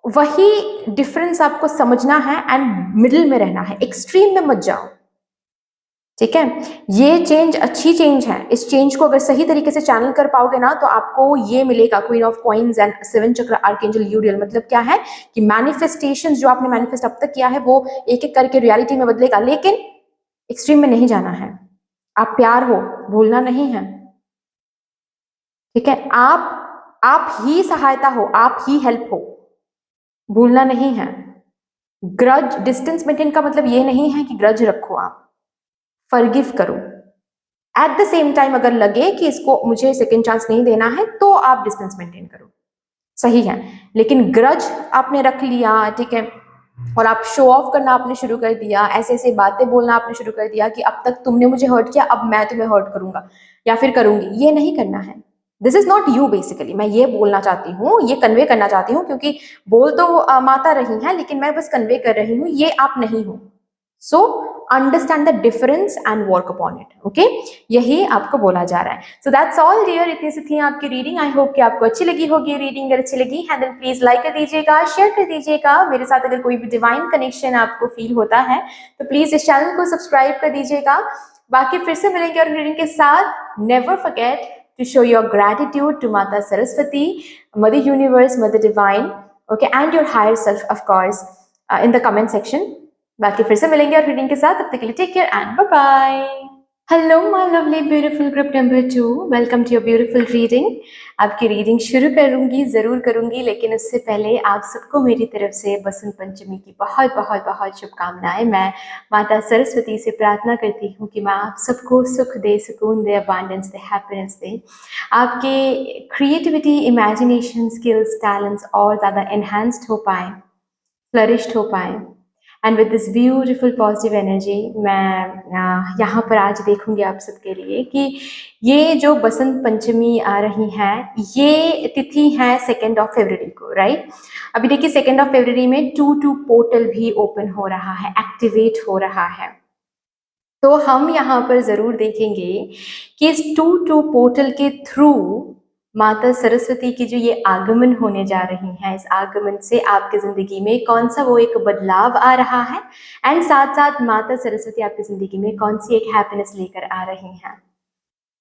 वही डिफरेंस आपको समझना है एंड मिडिल में रहना है, एक्सट्रीम में मत जाओ। ठीक है, ये चेंज अच्छी चेंज है। इस चेंज को अगर सही तरीके से चैनल कर पाओगे ना, तो आपको ये मिलेगा, क्वीन ऑफ कॉइन्स एंड 7 चक्र आर्कएंजल यूरियल। मतलब क्या है कि मैनिफेस्टेशंस जो आपने मैनिफेस्ट अब तक किया है वो एक एक करके रियलिटी में बदलेगा, लेकिन एक्सट्रीम में नहीं जाना है। आप प्यार हो, भूलना नहीं है। ठीक है, आप ही सहायता हो, आप ही हेल्प हो, भूलना नहीं है। ग्रज डिस्टेंस मेंटेन का मतलब ये नहीं है कि ग्रज रखो, आप फॉरगिव करो। एट द सेम टाइम अगर लगे कि इसको मुझे सेकेंड चांस नहीं देना है, तो आप डिस्टेंस मेंटेन करो, सही है। लेकिन ग्रज आपने रख लिया, ठीक है, और आप शो ऑफ करना आपने शुरू कर दिया, ऐसे ऐसे बातें बोलना आपने शुरू कर दिया कि अब तक तुमने मुझे हर्ट किया, अब मैं तुम्हें हर्ट करूंगा या फिर करूंगी, ये नहीं करना है। This is not you basically. मैं ये बोलना चाहती हूँ, ये कन्वे करना चाहती हूँ, क्योंकि बोल तो माता रही हैं, लेकिन मैं बस कन्वे कर रही हूँ, ये आप नहीं हो। So understand the difference and work upon it. Okay, यही आपको बोला जा रहा है। सो दैट्स ऑल डियर, इतनी सी थी आपकी रीडिंग। आई होप कि आपको अच्छी लगी होगी रीडिंग। अगर अच्छी लगी है देन प्लीज लाइक कर दीजिएगा, शेयर कर दीजिएगा। मेरे साथ अगर कोई भी डिवाइन कनेक्शन आपको फील होता है तो प्लीज इस चैनल को सब्सक्राइब कर दीजिएगा। बाकी फिर से मिलेंगे और रीडिंग के साथ। Never forget to show your gratitude to Mata Saraswati, Mother Universe, Mother Divine, okay, and your higher self, of course, in the comment section. बाकी फिर से मिलेंगे और रीडिंग के साथ, तब तक के लिए take care and bye bye. Hello my lovely beautiful group number 2, welcome to your beautiful reading. आपकी रीडिंग शुरू करूंगी, जरूर करूंगी, लेकिन उससे पहले आप सबको मेरी तरफ से बसंत पंचमी की बहुत बहुत बहुत शुभकामनाएं। मैं माता सरस्वती से प्रार्थना करती हूँ कि माँ आप सबको सुख दे, सुकून दे, अबांडेंस दे, हैप्पीनेस दे। आपके क्रिएटिविटी, इमेजिनेशन, स्किल्स, टैलेंट्स और ज़्यादा एनहांस्ड हो पाए, फ्लरिश्ड हो पाए। And with this beautiful positive energy मैं यहाँ पर आज देखूंगी आप सबके लिए कि ये जो बसंत पंचमी आ रही है, ये तिथि है 2 फरवरी को, राइट। अभी देखिए 2 फरवरी में 2-2 पोर्टल भी ओपन हो रहा है, एक्टिवेट हो रहा है। तो हम यहाँ पर जरूर देखेंगे कि इस 2-2 पोर्टल के थ्रू माता सरस्वती की जो ये आगमन होने जा रही है, इस आगमन से आपकी जिंदगी में कौन सा वो एक बदलाव आ रहा है, एंड साथ साथ माता सरस्वती आपकी जिंदगी में कौन सी एक हैप्पीनेस लेकर आ रही हैं।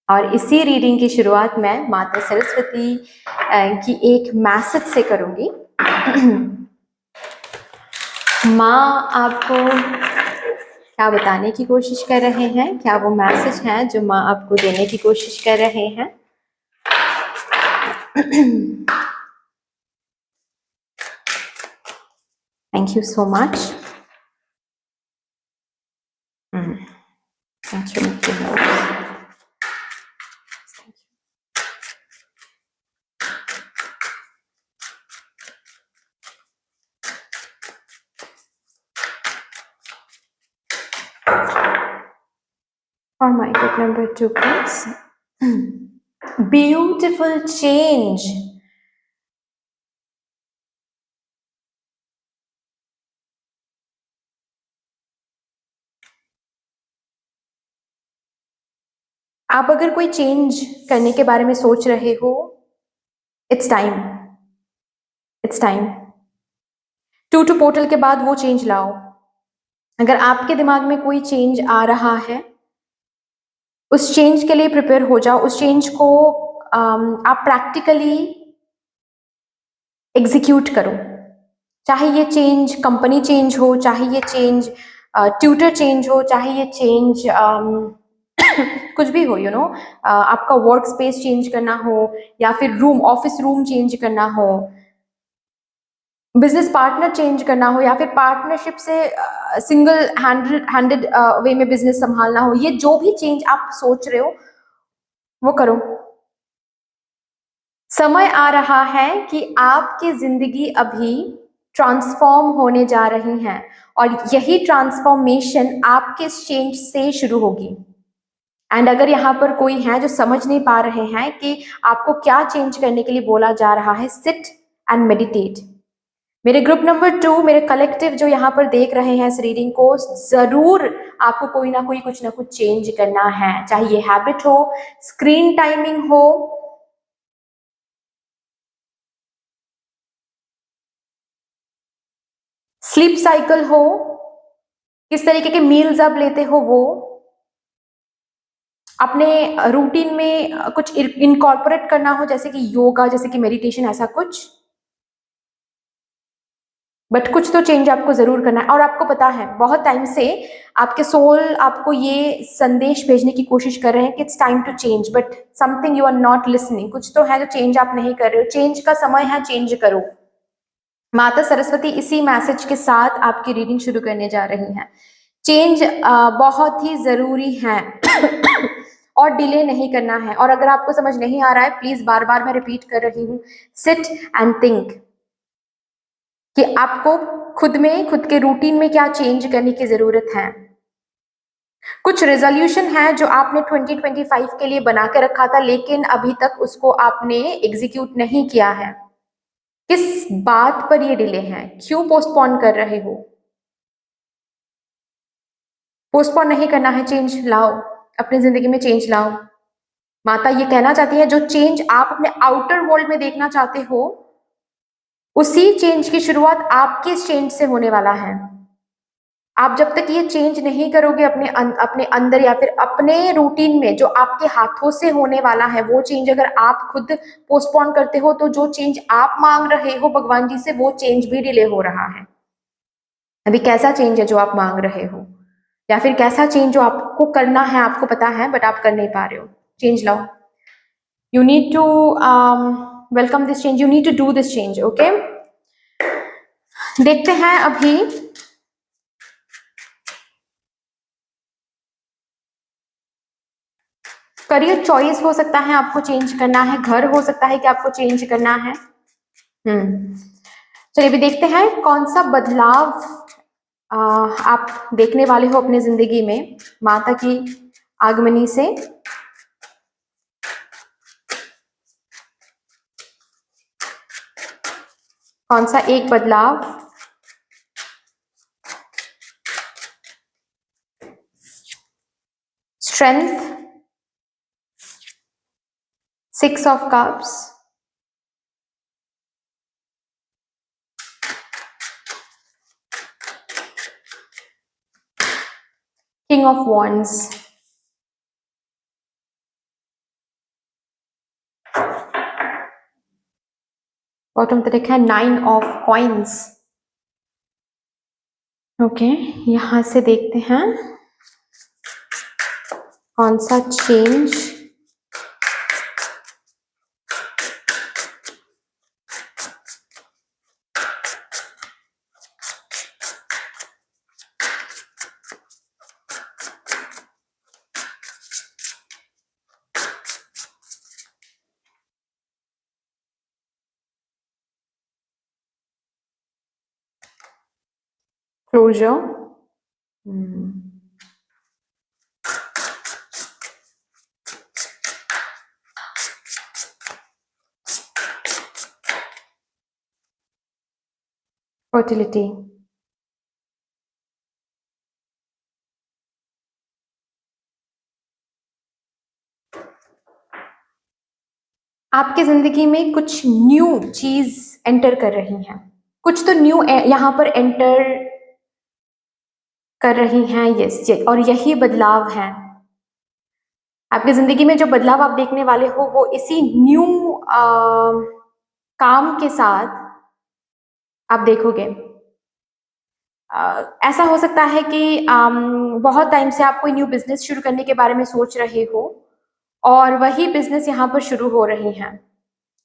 और इसी रीडिंग की शुरुआत मैं माता सरस्वती की एक मैसेज से करूंगी। माँ आपको क्या बताने की कोशिश कर रहे हैं, क्या वो मैसेज है जो माँ आपको देने की कोशिश कर रहे हैं। Thank you so much. Thank you, Mickey Mouse. For my group number 2, please. Beautiful change. आप अगर कोई चेंज करने के बारे में सोच रहे हो, it's time, it's time. 2-2 portal के बाद वो चेंज लाओ। अगर आपके दिमाग में कोई चेंज आ रहा है, उस चेंज के लिए प्रिपेयर हो जाओ। उस चेंज को आप प्रैक्टिकली एग्जीक्यूट करो। चाहे ये चेंज कंपनी चेंज हो, चाहे ये चेंज ट्यूटर चेंज हो, चाहे ये चेंज कुछ भी हो, यू नो, आपका वर्क स्पेस चेंज करना हो, या फिर रूम, ऑफिस रूम चेंज करना हो, बिजनेस पार्टनर चेंज करना हो, या फिर पार्टनरशिप से सिंगल हैंडेड वे में बिजनेस संभालना हो, ये जो भी चेंज आप सोच रहे हो वो करो। समय आ रहा है कि आपकी जिंदगी अभी ट्रांसफॉर्म होने जा रही है, और यही ट्रांसफॉर्मेशन आपके चेंज से शुरू होगी। एंड अगर यहाँ पर कोई है जो समझ नहीं पा रहे हैं कि आपको क्या चेंज करने के लिए बोला जा रहा है, सिट एंड मेडिटेट। मेरे ग्रुप नंबर 2, मेरे कलेक्टिव जो यहाँ पर देख रहे हैं इस रीडिंग को, जरूर आपको कोई ना कोई कुछ ना कुछ चेंज करना है, चाहे ये हैबिट हो, स्क्रीन टाइमिंग हो, स्लीप साइकिल हो, किस तरीके के मील्स आप लेते हो, वो अपने रूटीन में कुछ इनकॉर्पोरेट करना हो, जैसे कि योगा, जैसे कि मेडिटेशन, ऐसा कुछ। बट कुछ तो चेंज आपको जरूर करना है। और आपको पता है बहुत टाइम से आपके सोल आपको ये संदेश भेजने की कोशिश कर रहे हैं कि it's time to change, but something you are not listening. कुछ तो है जो चेंज आप नहीं कर रहे हो। चेंज का समय है, चेंज करो। माता सरस्वती इसी मैसेज के साथ आपकी रीडिंग शुरू करने जा रही हैं। चेंज बहुत ही जरूरी है और डिले नहीं करना है। और अगर आपको समझ नहीं आ रहा है, प्लीज बार बार मैं रिपीट कर रही हूँ, सिट एंड थिंक कि आपको खुद में, खुद के रूटीन में क्या चेंज करने की जरूरत है। कुछ रेजोल्यूशन है जो आपने 2025 के लिए बना के रखा था, लेकिन अभी तक उसको आपने एग्जीक्यूट नहीं किया है। किस बात पर ये डिले है, क्यों पोस्टपोन कर रहे हो? पोस्टपोन नहीं करना है, चेंज लाओ, अपनी जिंदगी में चेंज लाओ। माता ये कहना चाहती है, जो चेंज आप अपने आउटर वर्ल्ड में देखना चाहते हो, उसी चेंज की शुरुआत आपके चेंज से होने वाला है। आप जब तक ये चेंज नहीं करोगे अपने अंदर या फिर अपने रूटीन में, जो आपके हाथों से होने वाला है, वो चेंज अगर आप खुद पोस्टपोन करते हो, तो जो चेंज आप मांग रहे हो भगवान जी से, वो चेंज भी डिले हो रहा है। अभी कैसा चेंज है जो आप मांग रहे हो, या फिर कैसा चेंज जो आपको करना है, आपको पता है बट आप कर नहीं पा रहे हो? चेंज लाओ। You need to welcome this change, you need to do this change. Okay, देखते हैं अभी करियर चॉइस हो सकता है आपको चेंज करना है, घर हो सकता है कि आपको चेंज करना है। चलिए अभी देखते हैं कौन सा बदलाव आप देखने वाले हो अपने जिंदगी में माता की आगमनी से। कौन सा एक बदलाव? Strength, 6 of cups, king of wands, bottom पे देखा है 9 ऑफ कॉइन्स। ओके, यहां से देखते हैं कौन सा चेंज क्लोजर, फर्टिलिटी। आपकी जिंदगी में कुछ न्यू चीज एंटर कर रही हैं, कुछ तो न्यू यहां पर एंटर कर रही हैं। यस, और यही बदलाव है आपकी जिंदगी में। जो बदलाव आप देखने वाले हो वो इसी न्यू काम के साथ आप देखोगे। ऐसा हो सकता है कि बहुत टाइम से आप कोई न्यू बिजनेस शुरू करने के बारे में सोच रहे हो और वही बिजनेस यहाँ पर शुरू हो रही है।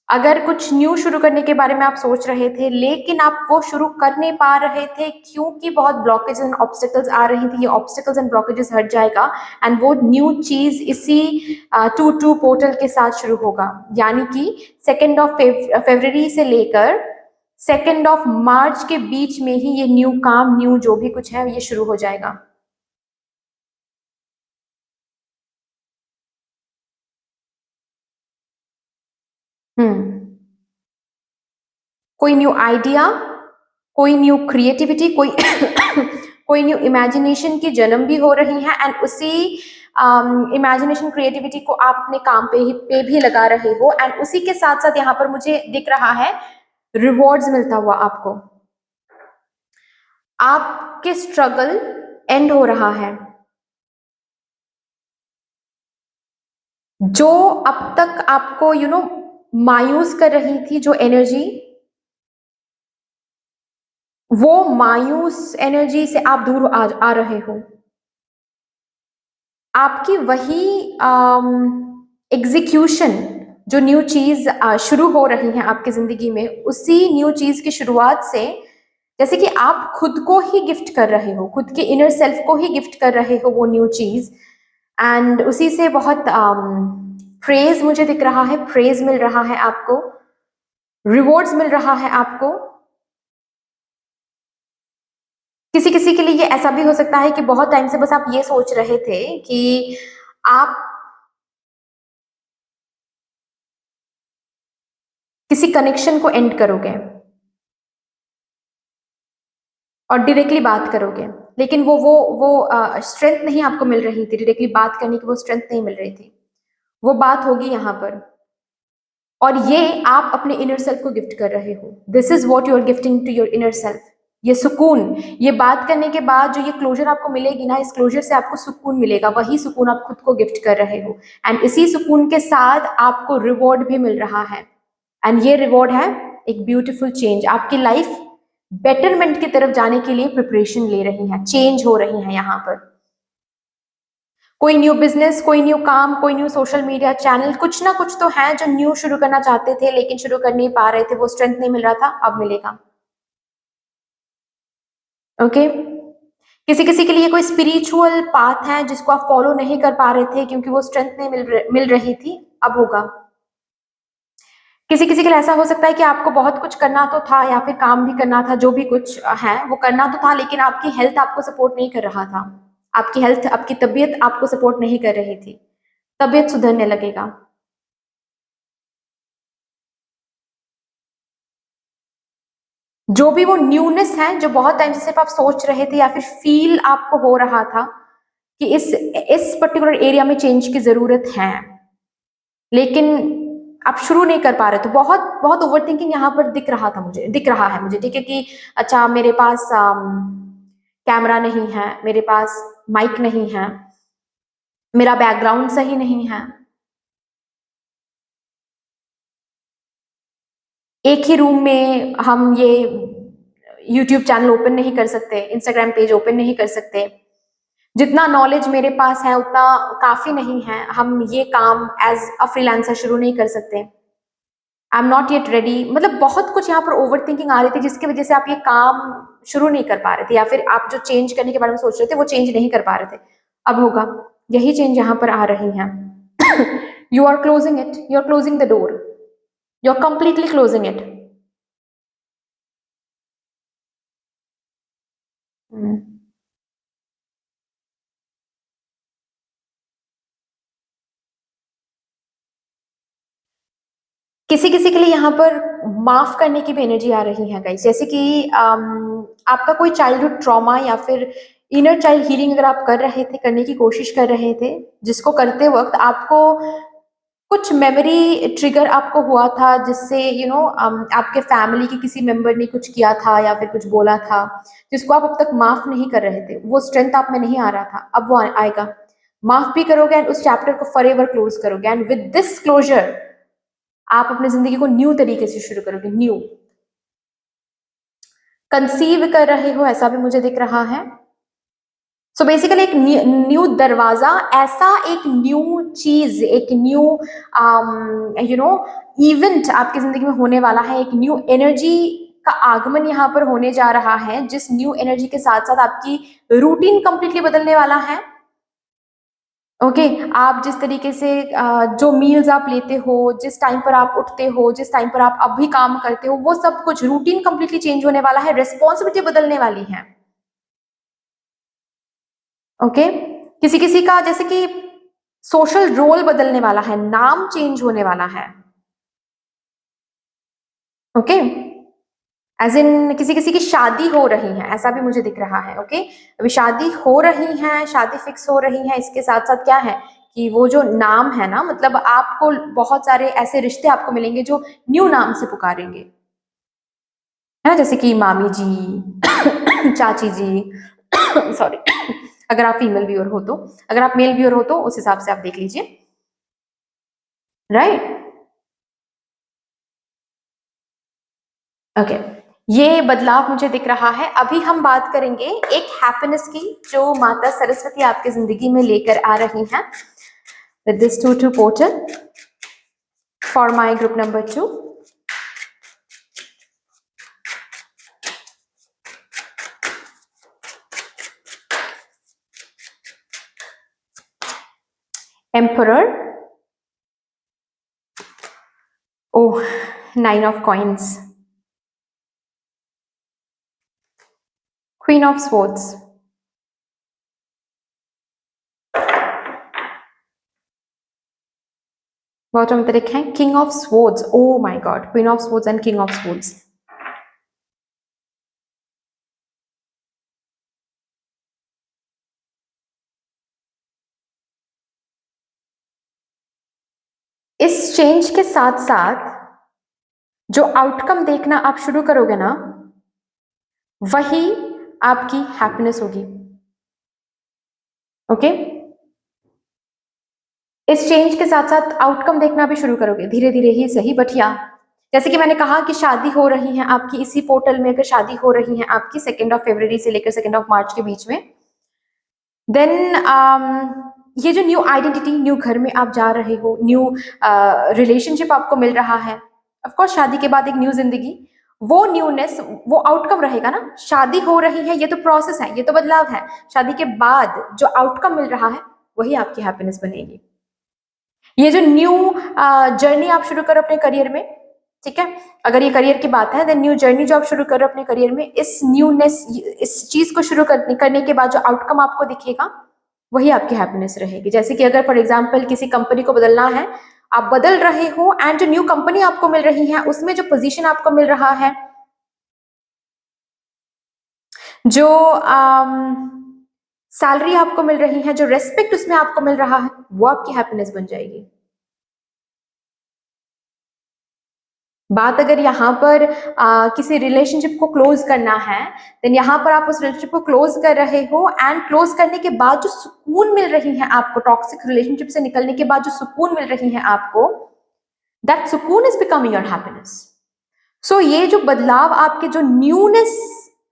अगर कुछ न्यू शुरू करने के बारे में आप सोच रहे थे, लेकिन आप वो शुरू कर नहीं पा रहे थे क्योंकि बहुत ब्लॉकेज एंड ऑब्स्टिकल्स आ रही थी, ये ऑब्स्टिकल्स एंड ब्लॉकेजेस हट जाएगा एंड वो न्यू चीज इसी 2-2 पोर्टल के साथ शुरू होगा। यानी कि 2 फरवरी से लेकर 2 मार्च के बीच में ही ये न्यू काम, न्यू जो भी कुछ है, ये शुरू हो जाएगा। हम्म, कोई न्यू आइडिया, कोई न्यू क्रिएटिविटी, कोई कोई न्यू इमेजिनेशन की जन्म भी हो रही है, एंड उसी इमेजिनेशन क्रिएटिविटी को आप अपने काम पे भी लगा रहे हो, एंड उसी के साथ साथ यहाँ पर मुझे दिख रहा है रिवॉर्ड्स मिलता हुआ आपको। आपके स्ट्रगल एंड हो रहा है। जो अब तक आपको मायूस कर रही थी जो एनर्जी, वो मायूस एनर्जी से आप दूर आ रहे हो। आपकी वही एग्जीक्यूशन, जो न्यू चीज शुरू हो रही है आपकी जिंदगी में, उसी न्यू चीज की शुरुआत से जैसे कि आप खुद को ही गिफ्ट कर रहे हो, खुद के इनर सेल्फ को ही गिफ्ट कर रहे हो वो न्यू चीज, एंड उसी से बहुत प्रेज मुझे दिख रहा है, प्रेज मिल रहा है आपको, रिवॉर्ड्स मिल रहा है आपको। किसी किसी के लिए ये ऐसा भी हो सकता है कि बहुत टाइम से बस आप ये सोच रहे थे कि आप किसी कनेक्शन को एंड करोगे और डायरेक्टली बात करोगे, लेकिन वो स्ट्रेंथ नहीं आपको मिल रही थी, डायरेक्टली बात करने की वो स्ट्रेंथ नहीं मिल रही थी। वो बात होगी यहाँ पर, और ये आप अपने इनर सेल्फ को गिफ्ट कर रहे हो। This is what you are gifting to your inner self. ये सुकून, ये बात करने के बाद जो ये क्लोजर आपको मिलेगी ना, इस क्लोजर से आपको सुकून मिलेगा, वही सुकून आप खुद को गिफ्ट कर रहे हो, एंड इसी सुकून के साथ आपको रिवॉर्ड भी मिल रहा है, एंड ये रिवॉर्ड है एक ब्यूटीफुल चेंज। आपकी लाइफ बेटरमेंट की तरफ जाने के लिए प्रिपरेशन ले रही है, चेंज हो रही है यहाँ पर। कोई न्यू बिजनेस, कोई न्यू काम, कोई न्यू सोशल मीडिया चैनल, कुछ ना कुछ तो है जो न्यू शुरू करना चाहते थे लेकिन शुरू कर नहीं पा रहे थे, वो स्ट्रेंथ नहीं मिल रहा था, अब मिलेगा। ओके किसी किसी के लिए कोई स्पिरिचुअल पाथ है जिसको आप फॉलो नहीं कर पा रहे थे क्योंकि वो स्ट्रेंथ नहीं मिल रही थी, अब होगा। किसी किसी के लिए ऐसा हो सकता है कि आपको बहुत कुछ करना तो था, या फिर काम भी करना था, जो भी कुछ है वो करना तो था, लेकिन आपकी हेल्थ आपको सपोर्ट नहीं कर रहा था। आपकी हेल्थ, आपकी तबीयत आपको सपोर्ट नहीं कर रही थी। तबीयत सुधरने लगेगा। जो भी वो न्यूनेस है, जो बहुत टाइम से सिर्फ आप सोच रहे थे या फिर फील आपको हो रहा था कि इस पर्टिकुलर एरिया में चेंज की जरूरत है, लेकिन आप शुरू नहीं कर पा रहे, तो बहुत बहुत ओवर थिंकिंग यहाँ पर दिख रहा है मुझे, ठीक है, कि अच्छा मेरे पास कैमरा नहीं है, मेरे पास माइक नहीं है, मेरा बैकग्राउंड सही नहीं है, एक ही रूम में हम ये यूट्यूब चैनल ओपन नहीं कर सकते, इंस्टाग्राम पेज ओपन नहीं कर सकते, जितना नॉलेज मेरे पास है उतना काफी नहीं है, हम ये काम एज अ फ्रीलांसर शुरू नहीं कर सकते, आई एम नॉट येट रेडी। मतलब बहुत कुछ यहाँ पर ओवर थिंकिंग आ रही थी जिसकी वजह से आप ये काम शुरू नहीं कर पा रहे थे, या फिर आप जो चेंज करने के बारे में सोच रहे थे वो चेंज नहीं कर पा रहे थे। अब होगा, यही चेंज यहाँ पर आ रही है। You are closing it, you are closing the door, you are completely closing it. किसी किसी के लिए यहाँ पर माफ करने की भी एनर्जी आ रही है गाइस, जैसे कि आपका कोई चाइल्डहुड ट्रॉमा या फिर इनर चाइल्ड हीलिंग अगर आप कर रहे थे, करने की कोशिश कर रहे थे, जिसको करते वक्त आपको कुछ मेमोरी ट्रिगर आपको हुआ था, जिससे आपके फैमिली के किसी मेंबर ने कुछ किया था या फिर कुछ बोला था, जिसको आप अब तक माफ नहीं कर रहे थे, वो स्ट्रेंथ आप में नहीं आ रहा था, अब वो आएगा। माफ भी करोगे एंड उस चैप्टर को फॉर एवर क्लोज करोगे, एंड विद दिस क्लोजर आप अपनी जिंदगी को न्यू तरीके से शुरू करोगे। न्यू कंसीव कर रहे हो, ऐसा भी मुझे दिख रहा है। सो बेसिकली एक न्यू दरवाजा, ऐसा एक न्यू चीज, एक न्यू इवेंट आपकी जिंदगी में होने वाला है, एक न्यू एनर्जी का आगमन यहाँ पर होने जा रहा है, जिस न्यू एनर्जी के साथ साथ आपकी रूटीन कंप्लीटली बदलने वाला है। ओके आप जिस तरीके से जो मील्स आप लेते हो, जिस टाइम पर आप उठते हो, जिस टाइम पर आप अभी काम करते हो, वो सब कुछ रूटीन कंप्लीटली चेंज होने वाला है, रिस्पॉन्सिबिलिटी बदलने वाली है। ओके किसी किसी का जैसे कि सोशल रोल बदलने वाला है, नाम चेंज होने वाला है। ओके एज इन किसी किसी की शादी हो रही है, ऐसा भी मुझे दिख रहा है। ओके, अभी शादी हो रही है, शादी फिक्स हो रही है, इसके साथ साथ क्या है कि वो जो नाम है ना, मतलब आपको बहुत सारे ऐसे रिश्ते आपको मिलेंगे जो न्यू नाम से पुकारेंगे, है ना, जैसे कि मामी जी चाची जी सॉरी अगर आप फीमेल व्यूअर हो तो, अगर आप मेल व्यूअर हो तो उस हिसाब से आप देख लीजिए, राइट। ओके, ये बदलाव मुझे दिख रहा है। अभी हम बात करेंगे एक हैप्पीनेस की जो माता सरस्वती आपकी जिंदगी में लेकर आ रही हैं with this 2-2 portal for my group number 2। Emperor, oh, 9 of coins, queen of swords, bottom पे लिखे हैं king of swords. Oh my God, queen of swords and king of swords. इस चेंज के साथ साथ जो आउटकम देखना आप शुरू करोगे ना, वही आपकी हैप्पीनेस होगी। ओके, इस चेंज के साथ साथ आउटकम देखना भी शुरू करोगे, धीरे धीरे ही सही, बट या जैसे कि मैंने कहा कि शादी हो रही है आपकी इसी पोर्टल में, अगर शादी हो रही है आपकी 2 फरवरी से लेकर 2 मार्च के बीच में, देन ये जो न्यू आइडेंटिटी, न्यू घर में आप जा रहे हो, न्यू रिलेशनशिप आपको मिल रहा है, ऑफकोर्स शादी के बाद एक न्यू जिंदगी, वो न्यूनेस, वो आउटकम रहेगा ना। शादी हो रही है, ये तो प्रोसेस है, ये तो बदलाव है। शादी के बाद जो आउटकम मिल रहा है वही आपकी हैप्पीनेस बनेगी। ये जो न्यू जर्नी आप शुरू करो अपने करियर में, ठीक है, अगर ये करियर की बात है, देन न्यू जर्नी जो आप शुरू करो अपने करियर में, इस न्यूनेस, इस चीज को शुरू करने के बाद जो आउटकम आपको दिखेगा वही आपकी हैप्पीनेस रहेगी। जैसे कि अगर फॉर एग्जांपल किसी कंपनी को बदलना है, आप बदल रहे हो, एंड जो न्यू कंपनी आपको मिल रही है उसमें जो पोजीशन आपको मिल रहा है, जो सैलरी आपको मिल रही है, जो रेस्पेक्ट उसमें आपको मिल रहा है, वो आपकी हैप्पीनेस बन जाएगी। बात अगर यहाँ पर किसी रिलेशनशिप को क्लोज करना है, देन यहाँ पर आप उस रिलेशनशिप को क्लोज कर रहे हो, एंड क्लोज करने के बाद जो सुकून मिल रही है आपको, टॉक्सिक रिलेशनशिप से निकलने के बाद जो सुकून मिल रही है आपको, दैट सुकून इज बिकमिंग योर हैप्पीनेस। सो ये जो बदलाव, आपके जो न्यूनेस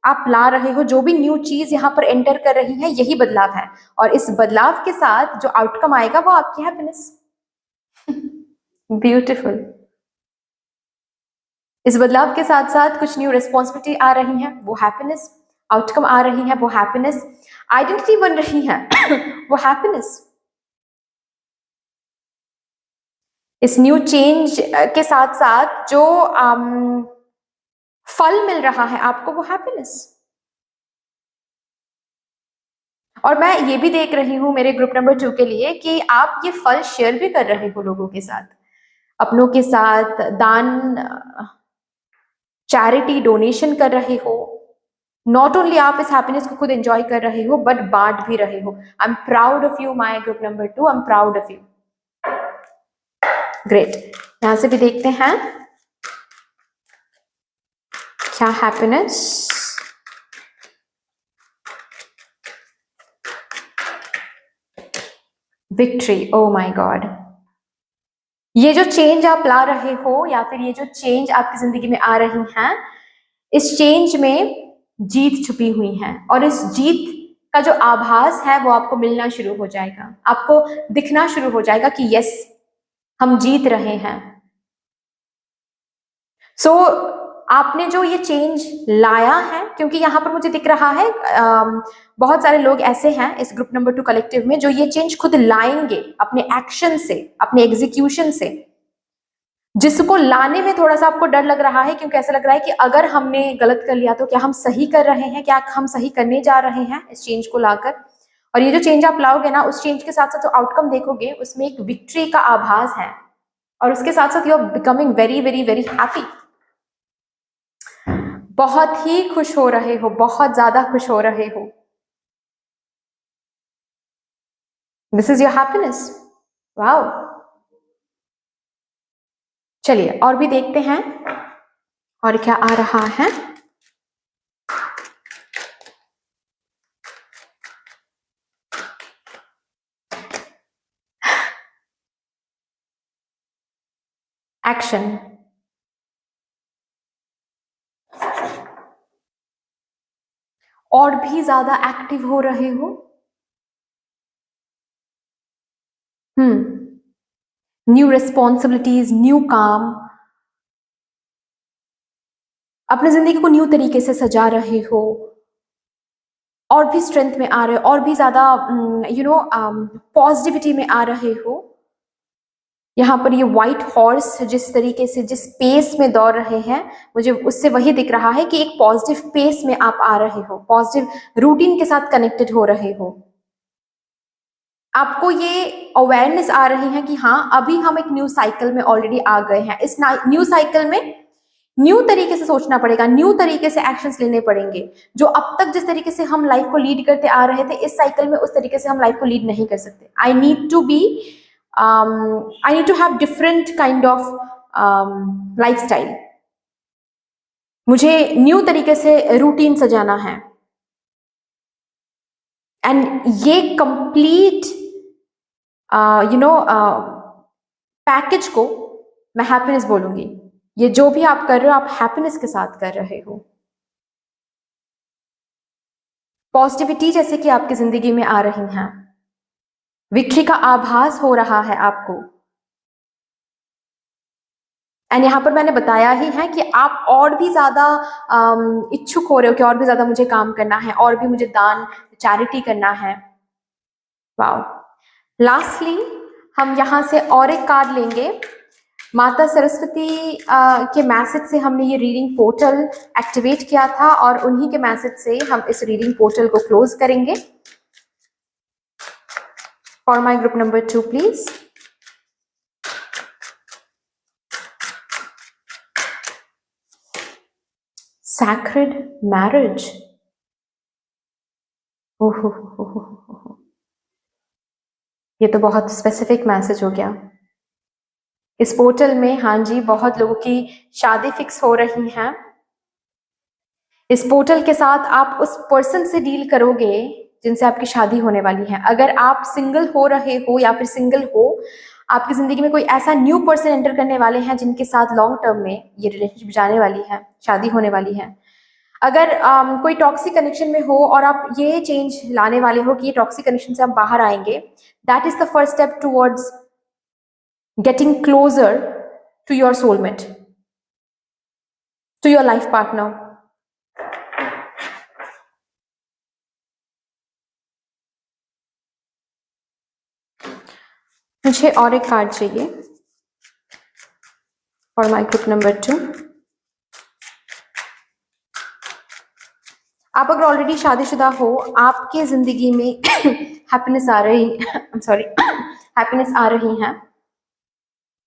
आप ला रहे हो, जो भी न्यू चीज यहाँ पर एंटर कर रही है, यही बदलाव है, और इस बदलाव के साथ जो आउटकम आएगा वो आपकी हैप्पीनेस। ब्यूटिफुल। इस बदलाव के साथ साथ कुछ न्यू रिस्पॉन्सिबिलिटी आ रही है, वो हैप्पीनेस, आउटकम आ रही है, वो हैप्पीनेस, आइडेंटिटी बन रही है वो हैप्पीनेस। इस न्यू चेंज के साथ साथ जो फल मिल रहा है आपको, वो हैप्पीनेस। और मैं ये भी देख रही हूँ मेरे ग्रुप नंबर 2 के लिए कि आप ये फल शेयर भी कर रहे हो लोगों के साथ, अपनों के साथ, दान, चैरिटी, डोनेशन कर रहे हो। नॉट ओनली आप इस हैप्पीनेस को खुद एंजॉय कर रहे हो, बट बांट भी रहे हो। I am proud of you my group number 2, I am proud of you. Great, यहां से भी देखते हैं क्या happiness, victory, O my God. ये जो चेंज आप ला रहे हो, या फिर ये जो चेंज आपकी जिंदगी में आ रही हैं, इस चेंज में जीत छुपी हुई है, और इस जीत का जो आभास है वो आपको मिलना शुरू हो जाएगा, आपको दिखना शुरू हो जाएगा कि यस, हम जीत रहे हैं। सो आपने जो ये चेंज लाया है, क्योंकि यहाँ पर मुझे दिख रहा है बहुत सारे लोग ऐसे हैं इस ग्रुप नंबर 2 कलेक्टिव में जो ये चेंज खुद लाएंगे अपने एक्शन से, अपने एग्जीक्यूशन से, जिसको लाने में थोड़ा सा आपको डर लग रहा है, क्योंकि ऐसा लग रहा है कि अगर हमने गलत कर लिया तो क्या हम सही कर रहे हैं, क्या हम सही करने जा रहे हैं इस चेंज को लाकर। और ये जो चेंज आप लाओगे ना, उस चेंज के साथ साथ जो आउटकम देखोगे उसमें एक विक्ट्री का आभास है, और उसके साथ साथ you are becoming very very very happy. बहुत ही खुश हो रहे हो, बहुत ज्यादा खुश हो रहे हो। This is your happiness. Wow. चलिए और भी देखते हैं और क्या आ रहा है। एक्शन। और भी ज्यादा एक्टिव हो रहे हो। न्यू रिस्पॉन्सिबिलिटीज, न्यू काम, अपनी जिंदगी को न्यू तरीके से सजा रहे हो, और भी स्ट्रेंथ में आ रहे हो, और भी ज्यादा पॉजिटिविटी में आ रहे हो। यहाँ पर ये व्हाइट हॉर्स जिस तरीके से जिस पेस में दौड़ रहे हैं, मुझे उससे वही दिख रहा है कि एक पॉजिटिव पेस में आप आ रहे हो, पॉजिटिव रूटीन के साथ कनेक्टेड हो रहे हो। आपको ये अवेयरनेस आ रही है कि हाँ अभी हम एक न्यू साइकिल में ऑलरेडी आ गए हैं। इस न्यू साइकिल में न्यू तरीके से सोचना पड़ेगा, न्यू तरीके से एक्शंस लेने पड़ेंगे। जो अब तक जिस तरीके से हम लाइफ को लीड करते आ रहे थे, इस साइकिल में उस तरीके से हम लाइफ को लीड नहीं कर सकते। I need to have different kind of lifestyle. मुझे न्यू तरीके से रूटीन सजाना है। एंड ये कंप्लीट पैकेज को मैं हैप्पीनेस बोलूंगी। ये जो भी आप कर रहे हो, आप हैप्पीनेस के साथ कर रहे हो। पॉजिटिविटी जैसे कि आपकी जिंदगी में आ रही हैं, विक्ट्री का आभास हो रहा है आपको। एंड यहाँ पर मैंने बताया ही है कि आप और भी ज्यादा इच्छुक हो रहे हो कि और भी ज्यादा मुझे काम करना है, और भी मुझे दान चैरिटी करना है। वाओ। लास्टली हम यहाँ से और एक कार्ड लेंगे। माता सरस्वती के मैसेज से हमने ये रीडिंग पोर्टल एक्टिवेट किया था, और उन्हीं के मैसेज से हम इस रीडिंग पोर्टल को क्लोज करेंगे। For my group number 2 please. Sacred marriage. ओहो, ये तो बहुत स्पेसिफिक मैसेज हो गया। इस पोर्टल में हाँ जी बहुत लोगों की शादी फिक्स हो रही है। इस पोर्टल के साथ आप उस पर्सन से डील करोगे जिनसे आपकी शादी होने वाली है। अगर आप सिंगल हो रहे हो या फिर सिंगल हो, आपकी जिंदगी में कोई ऐसा न्यू पर्सन एंटर करने वाले हैं जिनके साथ लॉन्ग टर्म में ये रिलेशनशिप जाने वाली है, शादी होने वाली है। अगर कोई टॉक्सिक कनेक्शन में हो और आप ये चेंज लाने वाले हो कि ये टॉक्सिक कनेक्शन से हम बाहर आएंगे, that is the first step towards getting closer to your soulmate, to your life partner. मुझे और एक कार्ड चाहिए फॉर माई ग्रुप नंबर 2। आप अगर ऑलरेडी शादीशुदा हो, आपके जिंदगी में हैप्पीनेस आ रही हैप्पीनेस आ रही है।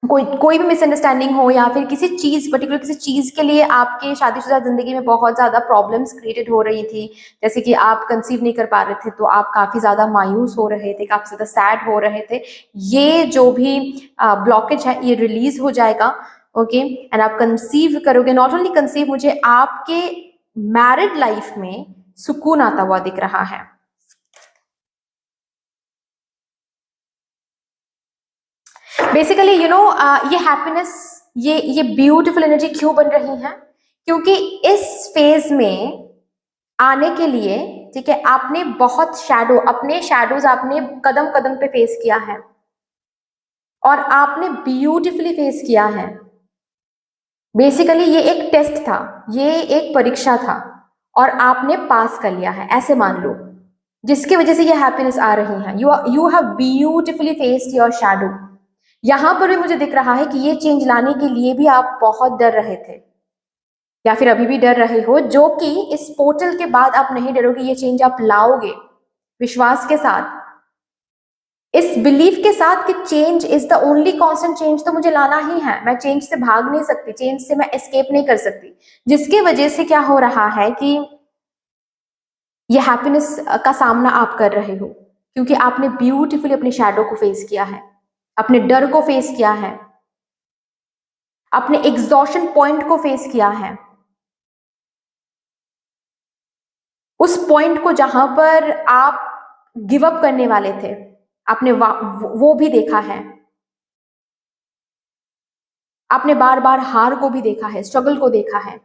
कोई भी मिसअंडरस्टैंडिंग हो या फिर किसी चीज पर्टिकुलर किसी चीज के लिए आपके शादीशुदा जिंदगी में बहुत ज्यादा प्रॉब्लम्स क्रिएटेड हो रही थी, जैसे कि आप कंसीव नहीं कर पा रहे थे, तो आप काफी ज्यादा मायूस हो रहे थे, काफी ज्यादा सैड हो रहे थे। ये जो भी ब्लॉकेज है ये रिलीज हो जाएगा। ओके। एंड आप कंसीव करोगे। नॉट ओनली कंसीव, मुझे आपके मैरिड लाइफ में सुकून आता हुआ दिख रहा है। बेसिकली ये हैप्पीनेस, ये ब्यूटीफुल एनर्जी क्यों बन रही है? क्योंकि इस फेज में आने के लिए, ठीक है, आपने बहुत अपने शैडोज आपने कदम कदम पे फेस किया है, और आपने ब्यूटीफुली फेस किया है। बेसिकली ये एक टेस्ट था, ये एक परीक्षा था, और आपने पास कर लिया है, ऐसे मान लो, जिसकी वजह से ये हैप्पीनेस आ रही है। You have beautifully faced your shadow. यहां पर भी मुझे दिख रहा है कि ये चेंज लाने के लिए भी आप बहुत डर रहे थे, या फिर अभी भी डर रहे हो, जो कि इस पोर्टल के बाद आप नहीं डरोगे। ये चेंज आप लाओगे विश्वास के साथ। इस बिलीफ के साथ कि change is the only constant, change तो मुझे लाना ही है, मैं चेंज से भाग नहीं सकती, चेंज से मैं एस्केप नहीं कर सकती, जिसके वजह से क्या हो रहा है कि ये हैप्पीनेस का सामना आप कर रहे हो, क्योंकि आपने ब्यूटीफुली अपने शैडो को फेस किया है, अपने डर को फेस किया है, अपने एग्जॉशन पॉइंट को फेस किया है, उस पॉइंट को जहां पर आप गिव अप करने वाले थे, आपने वो भी देखा है, आपने बार बार हार को भी देखा है, स्ट्रगल को देखा है।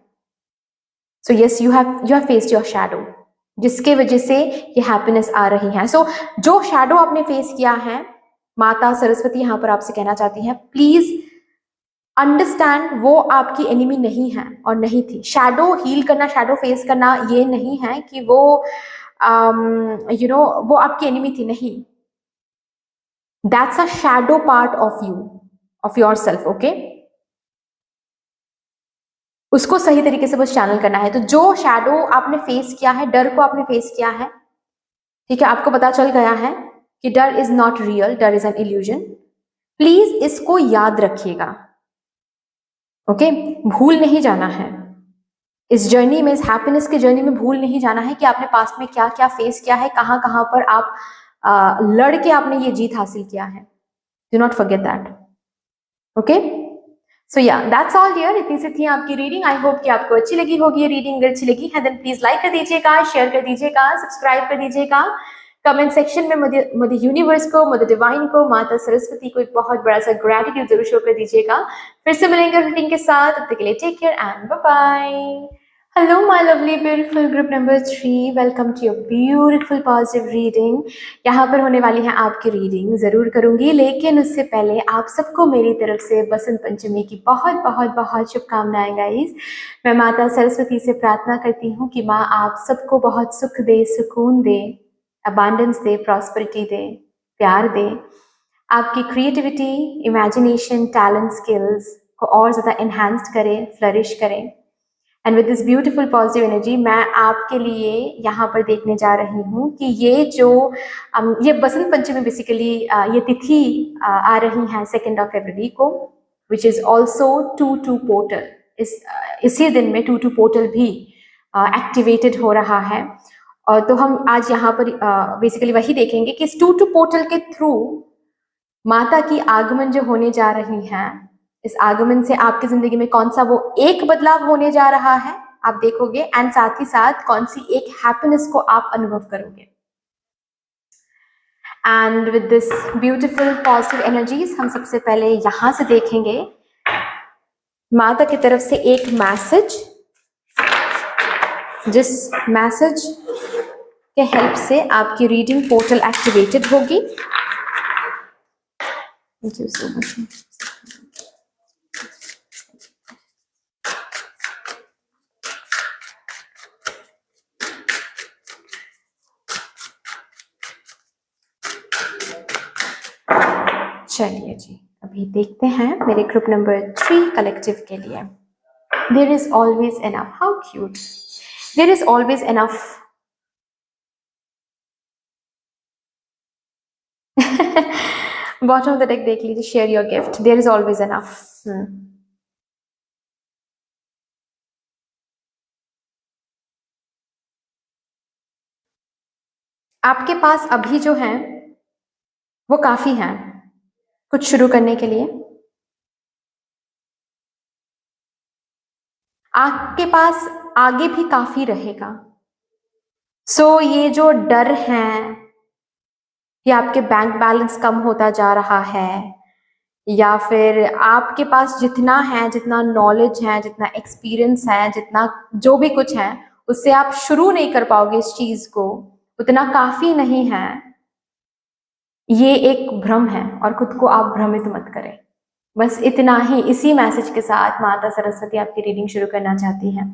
So yes, you have faced your shadow, जिसके वजह से ये हैप्पीनेस आ रही है। सो जो शैडो आपने फेस किया है, माता सरस्वती यहां पर आपसे कहना चाहती हैं, प्लीज अंडरस्टैंड वो आपकी एनिमी नहीं है और नहीं थी। शैडो हील करना, शैडो फेस करना ये नहीं है कि वो वो आपकी एनिमी थी, नहीं। That's a shadow part of you, of your self, okay. उसको सही तरीके से बस चैनल करना है। तो जो शैडो आपने फेस किया है, डर को आपने फेस किया है, ठीक है, आपको पता चल गया है कि डर इज नॉट रियल, डर इज एन इल्यूजन। प्लीज इसको याद रखिएगा, ओके। भूल नहीं जाना है इस जर्नी में, इस हैप्पीनेस की जर्नी में भूल नहीं जाना है कि आपने पास्ट में क्या क्या फेस किया है, कहां कहां पर आप लड़ के आपने ये जीत हासिल किया है। Do not forget that, okay. So yeah that's all here. इतनी सी थी आपकी रीडिंग। आई होप कि आपको अच्छी लगी होगी ये रीडिंग। अगर अच्छी लगी है देन प्लीज लाइक कर दीजिएगा, शेयर कर दीजिएगा, सब्सक्राइब कर दीजिएगा। कमेंट सेक्शन में मदर यूनिवर्स को, मदर डिवाइन को, माता सरस्वती को एक बहुत बड़ा सा ग्रैटिट्यूड जरूर शो कर दीजिएगा। फिर से मिलेंगे रीडिंग के साथ, तब तक के लिए take care and bye bye. Hello, my lovely, beautiful group number 3. Welcome to your beautiful positive reading. यहाँ पर होने वाली है आपकी रीडिंग, ज़रूर करूँगी, लेकिन उससे पहले आप सबको मेरी तरफ से बसंत पंचमी की बहुत बहुत बहुत शुभकामनाएं गाइस। मैं माता सरस्वती से प्रार्थना करती हूँ कि माँ आप सबको बहुत सुख दे, सुकून दे, अबांडेंस दे, प्रॉस्पेरिटी दे, प्यार दे, आपकी क्रिएटिविटी, इमेजिनेशन, टैलेंट, स्किल्स को और ज़्यादा इन्हांस्ड करें, फ्लरिश करें। And with this beautiful positive energy मैं आपके लिए यहाँ पर देखने जा रही हूँ कि ये जो ये बसंत पंचमी बेसिकली ये तिथि आ रही है 2 फरवरी को, विच इज ऑल्सो 2-2 पोर्टल। इसी दिन में 2-2 पोर्टल भी एक्टिवेटेड हो रहा है। और तो हम आज यहाँ पर बेसिकली वही देखेंगे कि इस 2-2 पोर्टल के थ्रू माता की आगमन जो होने जा रही है, इस आगमन से आपकी जिंदगी में कौन सा वो एक बदलाव होने जा रहा है आप देखोगे, एंड साथ ही साथ कौन सी एक हैप्पीनेस को आप अनुभव करोगे। And with this beautiful positive energies हम सबसे पहले यहां से देखेंगे माता की तरफ से एक मैसेज, जिस मैसेज के हेल्प से आपकी रीडिंग पोर्टल एक्टिवेटेड होगी। Thank you so much. चलिए जी, अभी देखते हैं मेरे ग्रुप नंबर 3 कलेक्टिव के लिए। There is always enough, how cute, there is always enough. Bottom of the deck देख लीजिए, share your gift, there is always enough. आपके पास अभी जो है वो काफी है कुछ शुरू करने के लिए। आपके पास आगे भी काफी रहेगा। सो ये जो डर है या आपके बैंक बैलेंस कम होता जा रहा है, या फिर आपके पास जितना है, जितना नॉलेज है, जितना एक्सपीरियंस है, जितना जो भी कुछ है, उससे आप शुरू नहीं कर पाओगे इस चीज को, उतना काफी नहीं है, ये एक भ्रम है और खुद को आप भ्रमित मत करें। बस इतना ही, इसी मैसेज के साथ माता सरस्वती आपकी रीडिंग शुरू करना चाहती हैं।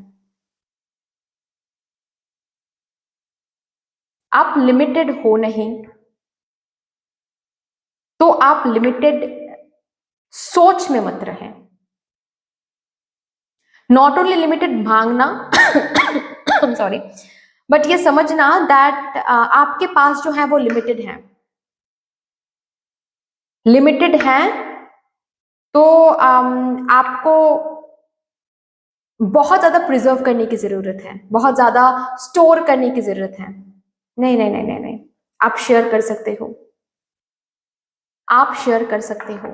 आप लिमिटेड हो नहीं, तो आप लिमिटेड सोच में मत रहें। नॉट ओनली लिमिटेड मांगना सॉरी, बट ये समझना दैट आपके पास जो है वो लिमिटेड है। लिमिटेड हैं तो आपको बहुत ज्यादा प्रिजर्व करने की जरूरत है, बहुत ज्यादा स्टोर करने की जरूरत है। नहीं नहीं नहीं नहीं नहीं, आप शेयर कर सकते हो, आप शेयर कर सकते हो।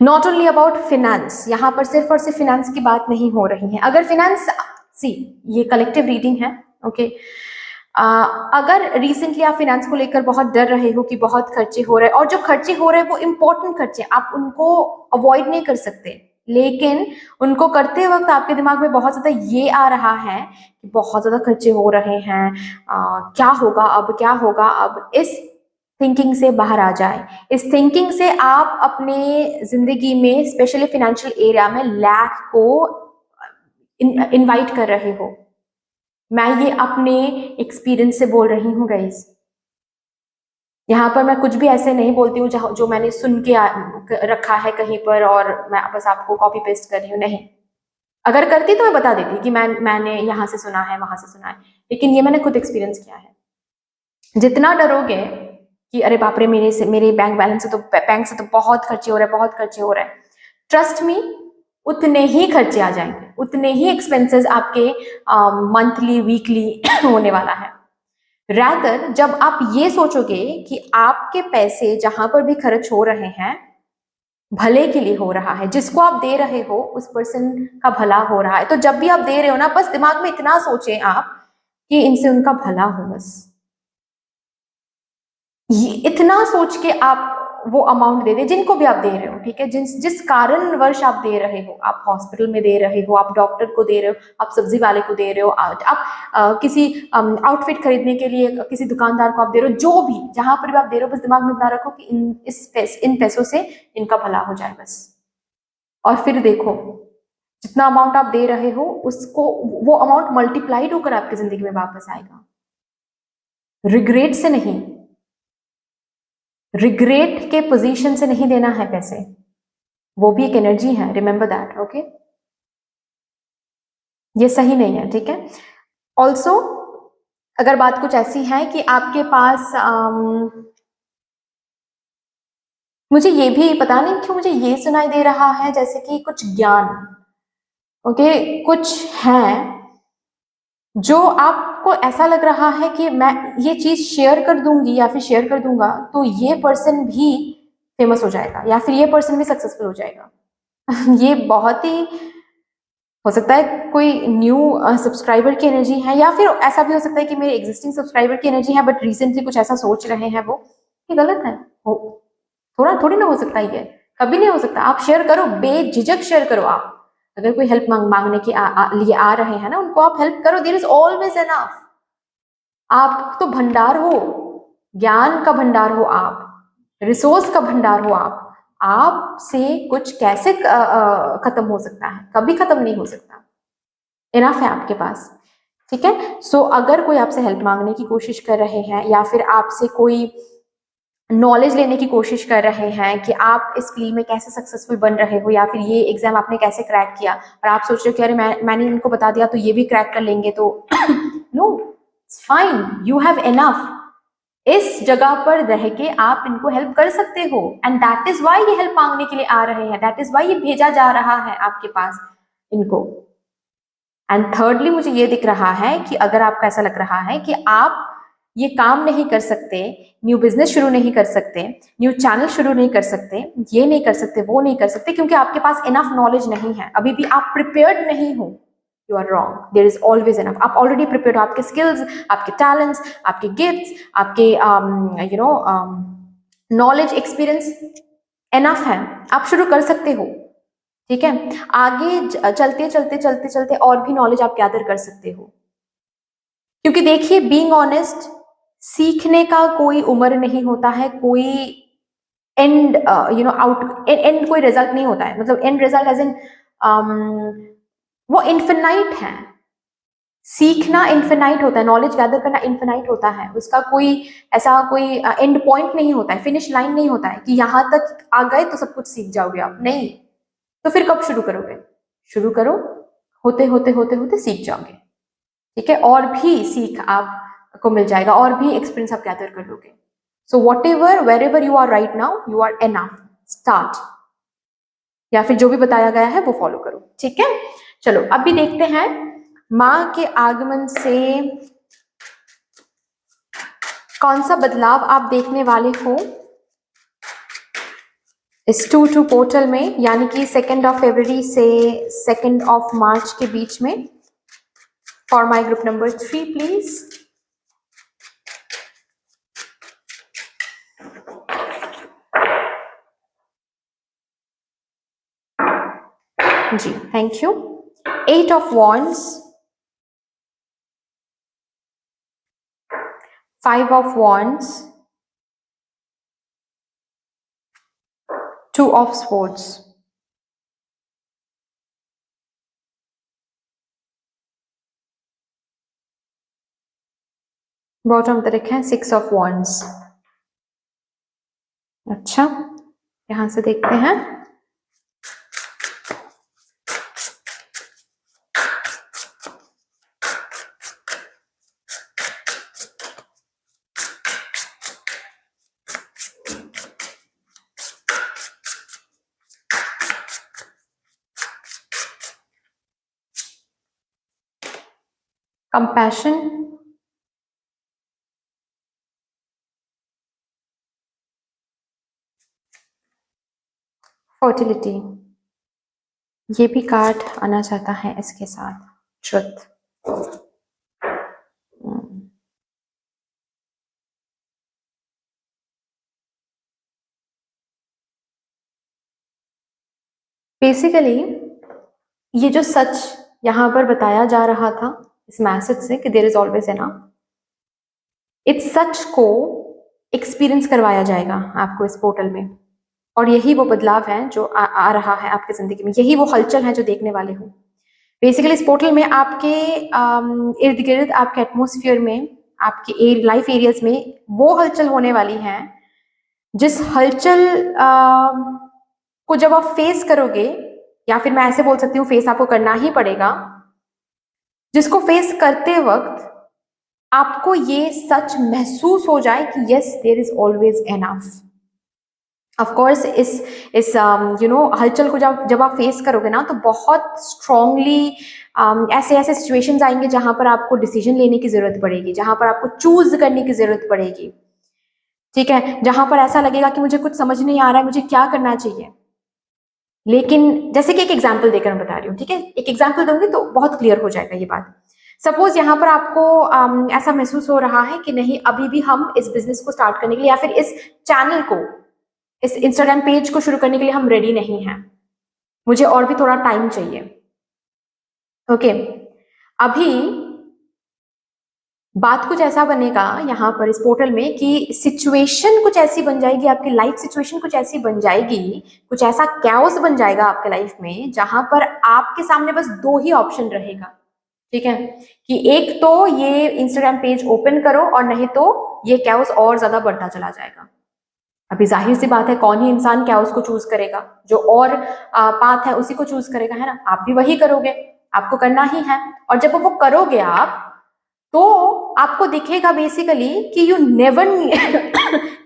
नॉट ओनली अबाउट फिनेंस, यहां पर सिर्फ और सिर्फ फिनेंस की बात नहीं हो रही है। अगर फिनेंस, सी ये कलेक्टिव रीडिंग है, ओके। अगर रिसेंटली आप फिनेंस को लेकर बहुत डर रहे हो कि बहुत खर्चे हो रहे हैं, और जो खर्चे हो रहे हैं वो इंपॉर्टेंट खर्चे, आप उनको अवॉइड नहीं कर सकते, लेकिन उनको करते वक्त आपके दिमाग में बहुत ज्यादा ये आ रहा है कि बहुत ज्यादा खर्चे हो रहे हैं, क्या होगा अब, क्या होगा अब। इस थिंकिंग से बाहर आ जाए। इस थिंकिंग से आप अपने जिंदगी में स्पेशली फाइनेंशियल एरिया में लैक को इनवाइट कर रहे हो। मैं ये अपने एक्सपीरियंस से बोल रही हूँ गाइज। यहाँ पर मैं कुछ भी ऐसे नहीं बोलती हूँ जो मैंने सुन के रखा है कहीं पर और मैं बस आपको कॉपी पेस्ट कर रही हूँ, नहीं। अगर करती तो मैं बता देती कि मैंने यहाँ से सुना है, वहां से सुना है, लेकिन ये मैंने खुद एक्सपीरियंस किया है। जितना डरोगे कि अरे बाप रे, मेरे बैंक बैलेंस से तो, बैंक से तो बहुत खर्चे हो रहे हैं, बहुत खर्चे हो रहे हैं, ट्रस्ट मी उतने ही खर्चे आ जाएंगे, उतने ही एक्सपेंसेस आपके मंथली वीकली होने वाला है। रैदर जब आप ये सोचोगे कि आपके पैसे जहां पर भी खर्च हो रहे हैं भले के लिए हो रहा है, जिसको आप दे रहे हो उस पर्सन का भला हो रहा है, तो जब भी आप दे रहे हो ना, बस दिमाग में इतना सोचें आप कि इनसे उनका भला हो, बस ये इतना सोच के आप वो अमाउंट दे दे जिनको भी आप दे रहे हो, ठीक है। जिस कारणवश आप दे रहे हो, आप हॉस्पिटल में दे रहे हो, आप डॉक्टर को दे रहे हो, आप सब्जी वाले को दे रहे हो, आप किसी आउटफिट खरीदने के लिए किसी दुकानदार को आप दे रहे हो, जो भी जहां पर भी आप दे रहे हो, बस दिमाग में इतना रखो कि इन पैसों से इनका भला हो जाए बस। और फिर देखो जितना अमाउंट आप दे रहे हो उसको, वो अमाउंट मल्टीप्लाइड होकर आपकी जिंदगी में वापस आएगा। रिग्रेट से नहीं, रिग्रेट के पोजीशन से नहीं देना है पैसे, वो भी एक एनर्जी है, रिमेंबर दैट, ओके। ये सही नहीं है, ठीक है। ऑल्सो अगर बात कुछ ऐसी है कि आपके पास मुझे ये भी पता नहीं क्यों मुझे ये सुनाई दे रहा है जैसे कि कुछ ज्ञान, ओके, कुछ है जो आपको ऐसा लग रहा है कि मैं ये चीज शेयर कर दूंगी या फिर शेयर कर दूंगा तो ये पर्सन भी फेमस हो जाएगा या फिर ये पर्सन भी सक्सेसफुल हो जाएगा। ये बहुत ही हो सकता है कोई न्यू सब्सक्राइबर की एनर्जी है, या फिर ऐसा भी हो सकता है कि मेरे एग्जिस्टिंग सब्सक्राइबर की एनर्जी है, बट रिसेंटली कुछ ऐसा सोच रहे हैं वो, ये गलत है। हो थोड़ा थोड़ी ना हो सकता, ये कभी नहीं हो सकता। आप शेयर करो, बेझिझक शेयर करो। आप अगर कोई हेल्प मांगने के लिए आ रहे हैं ना, उनको आप हेल्प करो, देयर इज ऑलवेज एनफ। आप तो भंडार हो, ज्ञान का भंडार हो, आप रिसोर्स का भंडार हो। आप से कुछ कैसे खत्म हो सकता है? कभी खत्म नहीं हो सकता, इनफ है आपके पास, ठीक है। सो अगर कोई आपसे हेल्प मांगने की कोशिश कर रहे हैं या फिर आपसे कोई नॉलेज लेने की कोशिश कर रहे हैं कि आप इस फील्ड में कैसे सक्सेसफुल बन रहे हो या फिर ये एग्जाम आपने कैसे क्रैक किया, और आप सोच रहे हो कि अरे मैंने इनको बता दिया तो ये भी क्रैक कर लेंगे, तो no, it's fine, you have enough. इस जगह पर रह के आप इनको हेल्प कर सकते हो, एंड दैट इज वाई ये हेल्प मांगने के लिए आ रहे हैं, दैट इज वाई ये भेजा जा रहा है आपके पास इनको। एंड थर्डली मुझे ये दिख रहा है कि अगर आपको ऐसा लग रहा है कि आप ये काम नहीं कर सकते, न्यू बिजनेस शुरू नहीं कर सकते, न्यू चैनल शुरू नहीं कर सकते, ये नहीं कर सकते, वो नहीं कर सकते, क्योंकि आपके पास इनफ नॉलेज नहीं है, अभी भी आप प्रिपेयर्ड नहीं हो, you are wrong. There is always enough. आप ऑलरेडी प्रिपेयर्ड हो, आपके स्किल्स, आपके टैलेंट्स, आपके गिफ्ट्स, आपके नॉलेज, एक्सपीरियंस इनफ है, आप शुरू कर सकते हो, ठीक है। आगे चलते चलते चलते चलते और भी नॉलेज आप गैदर कर सकते हो, क्योंकि देखिए बीइंग ऑनेस्ट, सीखने का कोई उम्र नहीं होता है, कोई एंड आउट एंड कोई रिजल्ट नहीं होता है, मतलब एंड रिजल्ट एज इन वो इन्फिनाइट है। सीखना इन्फिनाइट होता है, नॉलेज गैदर करना इन्फिनाइट होता है, उसका कोई ऐसा कोई एंड पॉइंट नहीं होता है, फिनिश लाइन नहीं होता है कि यहां तक आ गए तो सब कुछ सीख जाओगे आप, नहीं। तो फिर कब शुरू करोगे? शुरू करो, होते होते होते होते सीख जाओगे, ठीक है, और भी सीख आपको मिल जाएगा और भी एक्सपीरियंस आप गैदर कर लोगे। So whatever wherever you are right now, you are enough, start, या फिर जो भी बताया गया है वो फॉलो करो, ठीक है। चलो अभी देखते हैं माँ के आगमन से कौन सा बदलाव आप देखने वाले हो इस 2-2 पोर्टल में, यानी कि 2 फरवरी से 2 मार्च के बीच में। For my group number 3 please. जी thank you. 8 of wands, 5 of wands, 2 of swords, bottom पे रखे हैं 6 ऑफ वॉन्ड्स। अच्छा यहां से देखते हैं, कंपैशन, फर्टिलिटी, ये भी कार्ड आना चाहता है इसके साथ, ट्रुथ। बेसिकली ये जो सच यहां पर बताया जा रहा था इस मैसेज से कि देयर इज ऑलवेज एनफ, इस सच को एक्सपीरियंस करवाया जाएगा आपको इस पोर्टल में, और यही वो बदलाव है जो आ रहा है आपकी जिंदगी में, यही वो हलचल है जो देखने वाले हो। बेसिकली इस पोर्टल में आपके इर्द गिर्द, आपके एटमोसफियर में, आपके लाइफ एरियाज में वो हलचल होने वाली है जिस हलचल को जब आप फेस करोगे, या फिर मैं ऐसे बोल सकती हूँ फेस आपको करना ही पड़ेगा, जिसको फेस करते वक्त आपको ये सच महसूस हो जाए कि yes there is always enough. Of course इस हलचल को जब आप फेस करोगे ना, तो बहुत स्ट्रांगली ऐसे ऐसे सिचुएशंस आएंगे जहां पर आपको डिसीजन लेने की जरूरत पड़ेगी, जहां पर आपको चूज करने की जरूरत पड़ेगी, ठीक है, जहां पर ऐसा लगेगा कि मुझे कुछ समझ नहीं आ रहा है, मुझे क्या करना चाहिए। लेकिन जैसे कि एक एग्जाम्पल देकर मैं बता रही हूँ, ठीक है, एक एग्जाम्पल दूंगी तो बहुत क्लियर हो जाएगा ये बात। सपोज यहाँ पर आपको ऐसा महसूस हो रहा है कि नहीं, अभी भी हम इस बिजनेस को स्टार्ट करने के लिए या फिर इस चैनल को, इस इंस्टाग्राम पेज को शुरू करने के लिए हम रेडी नहीं हैं, मुझे और भी थोड़ा टाइम चाहिए। ओके, अभी बात कुछ ऐसा बनेगा यहाँ पर इस पोर्टल में कि सिचुएशन कुछ ऐसी बन जाएगी, आपकी लाइफ सिचुएशन कुछ ऐसी बन जाएगी, कुछ ऐसा कैओस बन जाएगा आपके लाइफ में, जहां पर आपके सामने बस 2 ही ऑप्शन रहेगा, ठीक है, कि एक तो ये इंस्टाग्राम पेज ओपन करो, और नहीं तो ये कैओस और ज्यादा बढ़ता चला जाएगा। अभी जाहिर सी बात है, कौन ही इंसान कैओस को चूज करेगा, जो और पाथ है उसी को चूज करेगा, है ना। आप भी वही करोगे, आपको करना ही है, और जब वो करोगे आप, तो आपको दिखेगा बेसिकली कि you never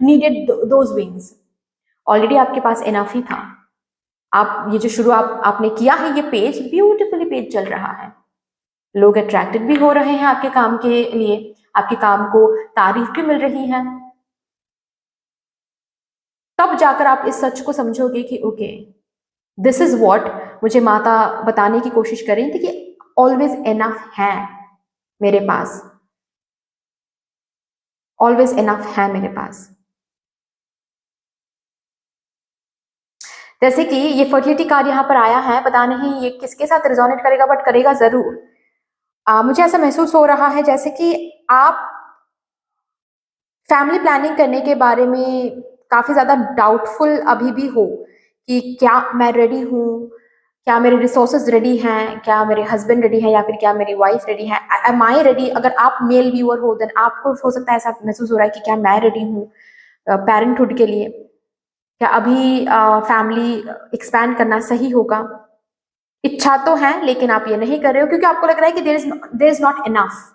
needed those wings, already आपके पास इनफ ही था। आप ये जो शुरू आपने किया है, ये पेज ब्यूटीफुली पेज चल रहा है, लोग अट्रैक्टेड भी हो रहे हैं आपके काम के लिए, आपके काम को तारीफ भी मिल रही है। तब जाकर आप इस सच को समझोगे कि ओके दिस इज व्हाट मुझे माता बताने की कोशिश कर रही थी, कि ऑलवेज इनफ है मेरे पास, ऑलवेज इनफ है मेरे पास। जैसे कि ये फर्टिलिटी कार्ड यहाँ पर आया है, पता नहीं ये किसके साथ रिजोनेट करेगा, बट करेगा जरूर। मुझे ऐसा महसूस हो रहा है जैसे कि आप फैमिली प्लानिंग करने के बारे में काफी ज्यादा डाउटफुल अभी भी हो, कि क्या मैं रेडी हूँ, क्या मेरे रिसोर्सेज रेडी हैं, क्या मेरे हस्बैंड रेडी हैं, या फिर क्या मेरी वाइफ रेडी है, एम आई रेडी। अगर आप मेल व्यूअर हो, देन आपको हो सकता है ऐसा महसूस हो रहा है कि क्या मैं रेडी हूँ पेरेंटहुड के लिए, क्या अभी फैमिली एक्सपैंड करना सही होगा। इच्छा तो है, लेकिन आप ये नहीं कर रहे हो क्योंकि आपको लग रहा है कि देयर इज नॉट इनफ।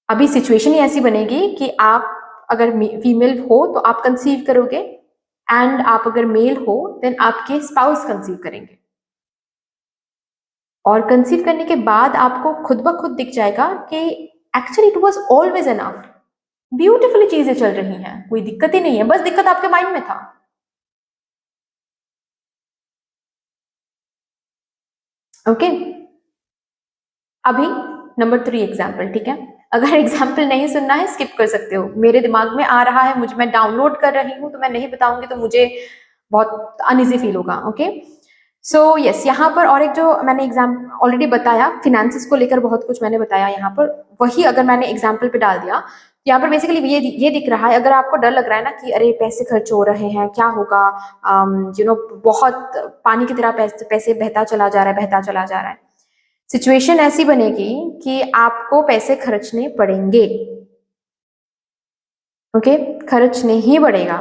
अभी सिचुएशन ही ऐसी बनेगी कि आप अगर फीमेल हो तो आप कंसीव करोगे, एंड आप अगर मेल हो देन आपके स्पाउस कंसीव करेंगे। और कंसीव करने के बाद आपको खुद ब खुद दिख जाएगा कि actually it was always enough, beautifully चीजें चल रही हैं, कोई दिक्कत ही नहीं है, बस दिक्कत आपके माइंड में था। ओके अभी नंबर 3 एग्जाम्पल, ठीक है। अगर एग्जाम्पल नहीं सुनना है स्किप कर सकते हो, मेरे दिमाग में आ रहा है, मैं डाउनलोड कर रही हूँ, तो मैं नहीं बताऊंगी तो मुझे बहुत अनइजी फील होगा। ओके सो यस, यहाँ पर और एक जो मैंने एग्जाम ऑलरेडी बताया, फिनेंसिस को लेकर बहुत कुछ मैंने बताया यहाँ पर, वही अगर मैंने एग्जाम्पल पे डाल दिया, यहाँ पर बेसिकली ये दिख रहा है। अगर आपको डर लग रहा है ना कि अरे पैसे खर्च हो रहे हैं, क्या होगा, बहुत पानी की तरह पैसे बहता चला जा रहा है, बहता चला जा रहा है, सिचुएशन ऐसी बनेगी कि आपको पैसे खर्चने पड़ेंगे। ओके खर्चने ही पड़ेगा।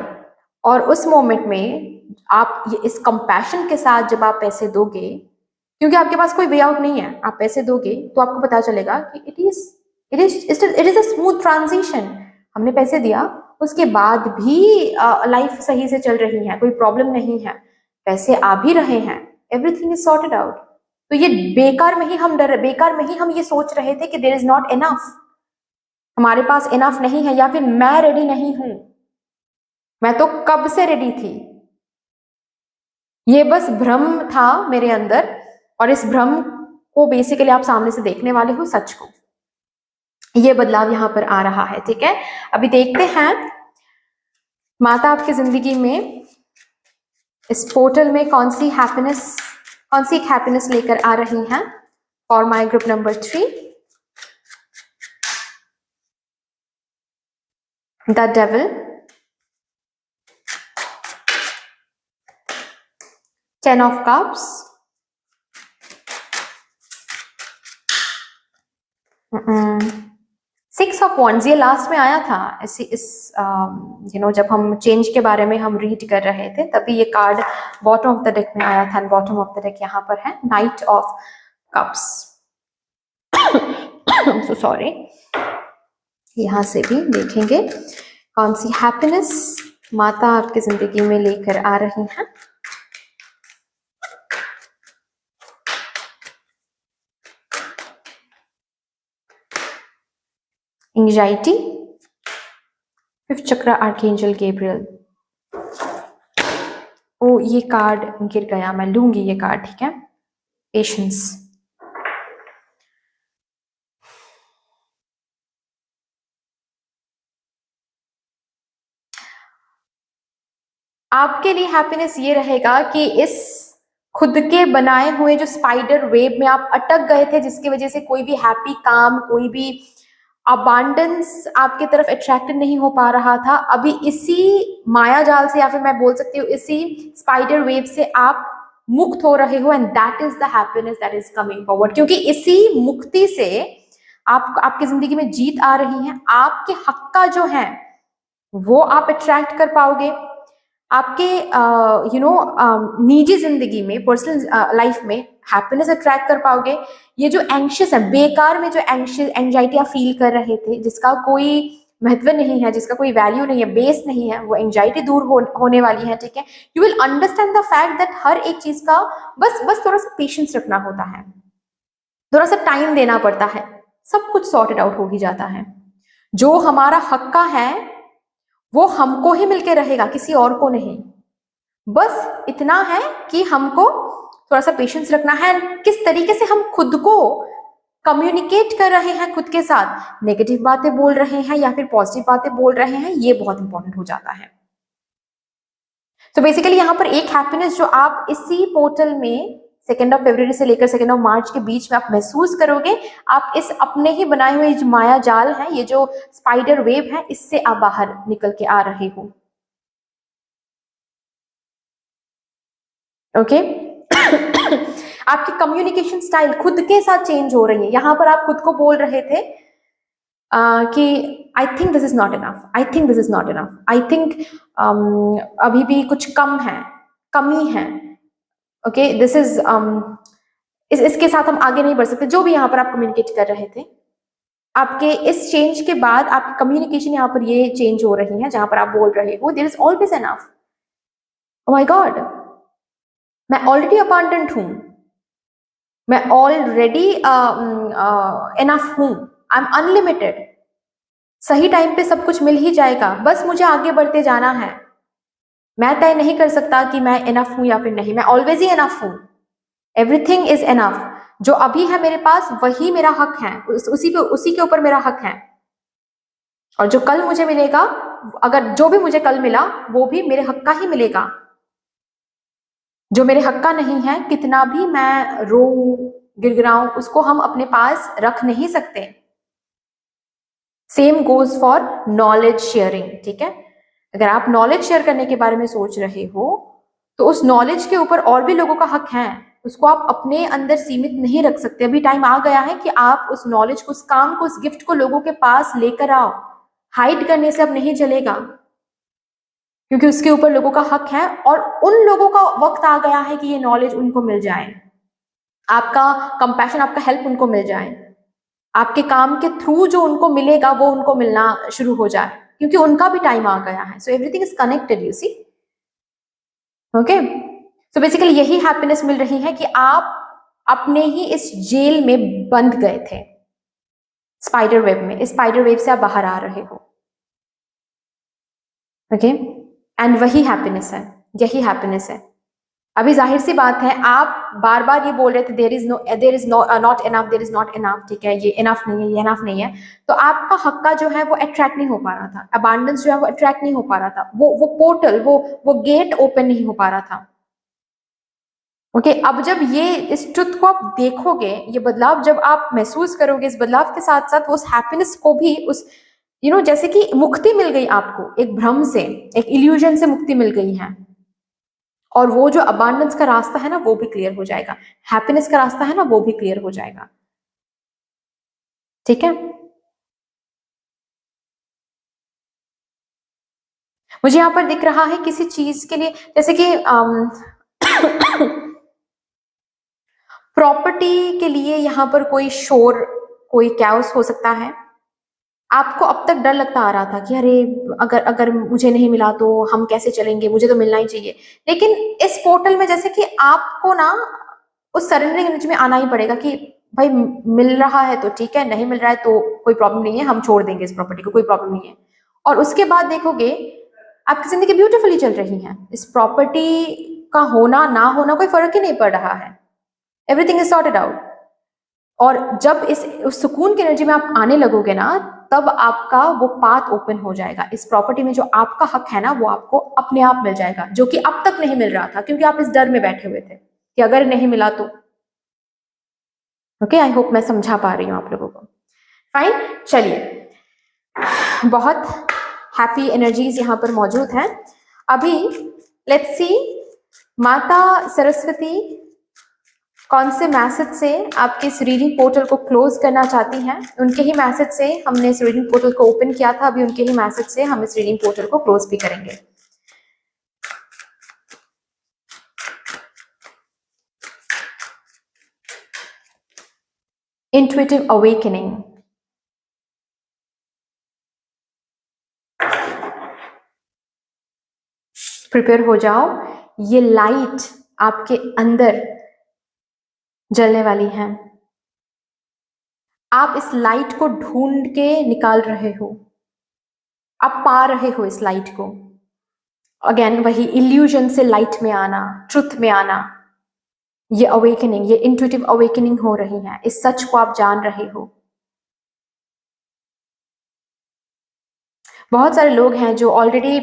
और उस मोमेंट में आप इस कंपैशन के साथ जब आप पैसे दोगे, क्योंकि आपके पास कोई वे आउट नहीं है, आप पैसे दोगे तो आपको पता चलेगा कि it is a smooth transition. हमने पैसे दिया, उसके बाद भी लाइफ सही से चल रही है, कोई प्रॉब्लम नहीं है, पैसे आ भी रहे हैं, एवरीथिंग इज सॉर्टेड आउट। तो ये बेकार में ही हम ये सोच रहे थे कि देयर इज नॉट इनफ, हमारे पास इनफ नहीं है, या फिर मैं रेडी नहीं हूं। मैं तो कब से रेडी थी, ये बस भ्रम था मेरे अंदर, और इस भ्रम को बेसिकली आप सामने से देखने वाले हो, सच को। ये बदलाव यहां पर आ रहा है, ठीक है। अभी देखते हैं माता आपकी जिंदगी में इस पोर्टल में कौन सी एक हैप्पीनेस लेकर आ रही हैं for my group number 3, the devil, 10 of cups, 6 of wands. ये लास्ट में आया था जब हम चेंज के बारे में हम रीड कर रहे थे, तभी ये card bottom of the deck में आया था। बॉटम ऑफ द डेक यहाँ पर है night of cups. So sorry. यहाँ से भी देखेंगे कौन सी हैप्पीनेस माता आपकी जिंदगी में लेकर आ रही हैं। एंग्जाइटी, 5th चक्र, आर्कएंजल गैब्रियल। ओ ये कार्ड गिर गया, मैं लूंगी ये कार्ड, ठीक है। पेशेंस, आपके लिए हैप्पीनेस ये रहेगा कि इस खुद के बनाए हुए जो स्पाइडर वेब में आप अटक गए थे, जिसकी वजह से कोई भी हैप्पी काम, कोई भी अबांडेंस आपके तरफ अट्रैक्टेड नहीं हो पा रहा था, अभी इसी माया जाल से, या फिर मैं बोल सकती हूँ इसी स्पाइडर वेब से आप मुक्त हो रहे हो, and that is the happiness that is coming forward. क्योंकि इसी मुक्ति से आपकी जिंदगी में जीत आ रही है, आपके हक का जो है वो आप अट्रैक्ट कर पाओगे। आपके निजी जिंदगी में, पर्सनल लाइफ में हैप्पीनेस अट्रैक्ट कर पाओगे। ये जो एंग्शियस है, बेकार में जो एंग्जाइटी आप फील कर रहे थे, जिसका कोई महत्व नहीं है, जिसका कोई वैल्यू नहीं है, बेस नहीं है, वो एंग्जाइटी दूर होने वाली है, ठीक है। You will understand the fact that हर एक चीज का बस थोड़ा सा पेशेंस रखना होता है, थोड़ा सा टाइम देना पड़ता है, सब कुछ सॉर्टेड आउट हो ही जाता है। जो हमारा हक का है वो हमको ही मिलके रहेगा, किसी और को नहीं। बस इतना है कि हमको थोड़ा सा पेशेंस रखना है। किस तरीके से हम खुद को कम्युनिकेट कर रहे हैं खुद के साथ, नेगेटिव बातें बोल रहे हैं या फिर पॉजिटिव बातें बोल रहे हैं, ये बहुत इंपॉर्टेंट हो जाता है। तो बेसिकली यहाँ पर एक हैप्पीनेस जो आप इसी पोर्टल में 2 फरवरी से लेकर 2 मार्च के बीच में आप महसूस करोगे, आप इस अपने ही बनाए हुए जो माया जाल है, ये जो स्पाइडर वेब है, इससे आप बाहर निकल के आ रहे हो। ओके आपकी कम्युनिकेशन स्टाइल खुद के साथ चेंज हो रही है। यहां पर आप खुद को बोल रहे थे कि I think this is not enough, I think this is not enough, I think अभी भी कुछ कमी है। ओके दिस इज इसके साथ हम आगे नहीं बढ़ सकते, जो भी यहाँ पर आप कम्युनिकेट कर रहे थे। आपके इस चेंज के बाद आपकी कम्युनिकेशन यहाँ पर ये चेंज हो रही है, जहां पर आप बोल रहे हो there is always enough. Oh my god, मैं ऑलरेडी अबांडेंट हूं, मैं ऑलरेडी एनफ हूं, आई एम अनलिमिटेड, सही टाइम पे सब कुछ मिल ही जाएगा, बस मुझे आगे बढ़ते जाना है। मैं तय नहीं कर सकता कि मैं इनफ हूं या फिर नहीं, मैं ऑलवेज ही इनफ हूं, एवरीथिंग इज इनफ। जो अभी है मेरे पास वही मेरा हक है, उसी के ऊपर मेरा हक है। और जो कल मुझे मिलेगा, अगर जो भी मुझे कल मिला वो भी मेरे हक का ही मिलेगा। जो मेरे हक का नहीं है, कितना भी मैं रोऊं गिड़गिड़ाऊं, उसको हम अपने पास रख नहीं सकते। Same goes for knowledge sharing, ठीक है। अगर आप नॉलेज शेयर करने के बारे में सोच रहे हो तो उस नॉलेज के ऊपर और भी लोगों का हक है, उसको आप अपने अंदर सीमित नहीं रख सकते। अभी टाइम आ गया है कि आप उस नॉलेज को, उस काम को, उस गिफ्ट को लोगों के पास लेकर आओ। हाइड करने से अब नहीं चलेगा, क्योंकि उसके ऊपर लोगों का हक है और उन लोगों का वक्त आ गया है कि ये नॉलेज उनको मिल जाए, आपका कंपैशन, आपका हेल्प उनको मिल जाए, आपके काम के थ्रू जो उनको मिलेगा वो उनको मिलना शुरू हो जाए, क्योंकि उनका भी टाइम आ गया है। So everything is connected, you see. Okay, so basically यही हैप्पीनेस मिल रही है कि आप अपने ही इस जेल में बंद गए थे, स्पाइडर वेब में। इस स्पाइडर वेब से आप बाहर आ रहे हो। ओके, एंड वही हैप्पीनेस है, यही हैप्पीनेस है। अभी जाहिर सी बात है, आप बार बार ये बोल रहे थे there is not enough, there is not enough, ठीक है, ये इनफ नहीं है, ये इनफ नहीं है। तो आपका हक्का जो है वो अट्रैक्ट नहीं हो पा रहा था, अबांडेंस जो है वो अट्रैक्ट नहीं हो पा रहा था, वो पोर्टल, वो गेट ओपन नहीं हो पा रहा था। ओके, अब जब ये इस ट्रुथ को आप देखोगे, ये बदलाव जब आप महसूस करोगे, इस बदलाव के साथ साथ वो उस हैप्पीनेस को भी, उस जैसे कि मुक्ति मिल गई आपको, एक भ्रम से, एक इल्यूजन से मुक्ति मिल गई है। और वो जो अबांडेंस का रास्ता है ना वो भी क्लियर हो जाएगा, हैप्पीनेस का रास्ता है ना वो भी क्लियर हो जाएगा, ठीक है। मुझे यहाँ पर दिख रहा है किसी चीज के लिए, जैसे कि प्रॉपर्टी के लिए यहाँ पर कोई शोर, कोई कैओस हो सकता है। आपको अब तक डर लगता आ रहा था कि अरे अगर अगर मुझे नहीं मिला तो हम कैसे चलेंगे, मुझे तो मिलना ही चाहिए। लेकिन इस पोर्टल में जैसे कि आपको ना उस सरेंडरिंग एनर्जी में आना ही पड़ेगा कि भाई मिल रहा है तो ठीक है, नहीं मिल रहा है तो कोई प्रॉब्लम नहीं है, हम छोड़ देंगे इस प्रॉपर्टी को, कोई प्रॉब्लम नहीं है। और उसके बाद देखोगे आपकी जिंदगी ब्यूटीफुली चल रही है, इस प्रॉपर्टी का होना ना होना कोई फर्क ही नहीं पड़ रहा है, एवरीथिंग इज सॉर्टेड आउट। और जब उस सुकून की एनर्जी में आप आने लगोगे ना, तब आपका वो पाथ ओपन हो जाएगा। इस प्रॉपर्टी में जो आपका हक है ना वो आपको अपने आप मिल जाएगा, जो कि अब तक नहीं मिल रहा था, क्योंकि आप इस डर में बैठे हुए थे कि अगर नहीं मिला तो। ओके, आई होप मैं समझा पा रही हूँ आप लोगों को। फाइन, चलिए, बहुत हैप्पी एनर्जीज यहाँ पर मौजूद हैं। अभी लेट्स सी, माता सरस्वती कौन से मैसेज से आपके इस रीडिंग पोर्टल को क्लोज करना चाहती हैं। उनके ही मैसेज से हमने इस रीडिंग पोर्टल को ओपन किया था, अभी उनके ही मैसेज से हम इस रीडिंग पोर्टल को क्लोज भी करेंगे। इंट्यूटिव अवेकनिंग, प्रिपेयर हो जाओ, ये लाइट आपके अंदर जलने वाली है। आप इस लाइट को ढूंढ के निकाल रहे हो, आप पा रहे हो इस लाइट को। अगेन वही इल्यूजन से लाइट में आना, ट्रुथ में आना, ये अवेकनिंग, ये इंट्यूटिव अवेकनिंग हो रही है, इस सच को आप जान रहे हो। बहुत सारे लोग हैं जो ऑलरेडी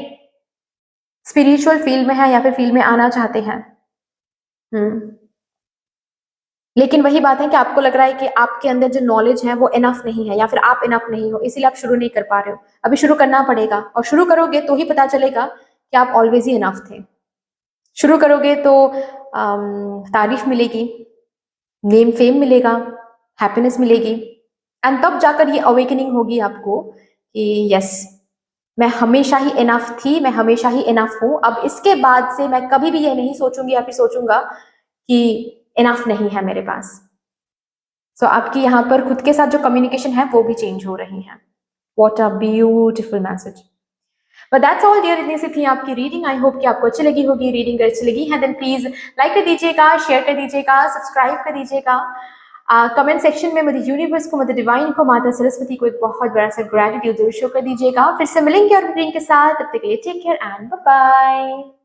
स्पिरिचुअल फील्ड में है या फिर फील्ड में आना चाहते हैं, लेकिन वही बात है कि आपको लग रहा है कि आपके अंदर जो नॉलेज है वो इनफ नहीं है, या फिर आप इनफ नहीं हो, इसीलिए आप शुरू नहीं कर पा रहे हो। अभी शुरू करना पड़ेगा, और शुरू करोगे तो ही पता चलेगा कि आप ऑलवेज ही इनफ थे। शुरू करोगे तो तारीफ मिलेगी, नेम फेम मिलेगा, हैप्पीनेस मिलेगी, एंड तब जाकर ये अवेकनिंग होगी आपको कि यस, मैं हमेशा ही इनफ थी, मैं हमेशा ही इनफ हूं। अब इसके बाद से मैं कभी भी ये नहीं सोचूंगी या फिर सोचूंगा कि इनफ नहीं है मेरे पास। सो आपकी यहाँ पर खुद के साथ जो कम्युनिकेशन है वो भी चेंज हो रही है। What a beautiful message. But that's all dear, इतनी सी थी आपकी रीडिंग। आई होप कि आपको अच्छी लगी होगी। रीडिंग अगर अच्छी लगी है देन प्लीज लाइक कर दीजिएगा, शेयर कर दीजिएगा, सब्सक्राइब कर दीजिएगा। कमेंट सेक्शन में मुझे यूनिवर्स को, मुझे डिवाइन को, माता सरस्वती को एक बहुत बड़ा सा ग्रेटिट्यूड जरूर शो कर दीजिएगा। फिर से मिलेंगे और रीडिंग के साथ, तब तक के लिए take care and bye bye.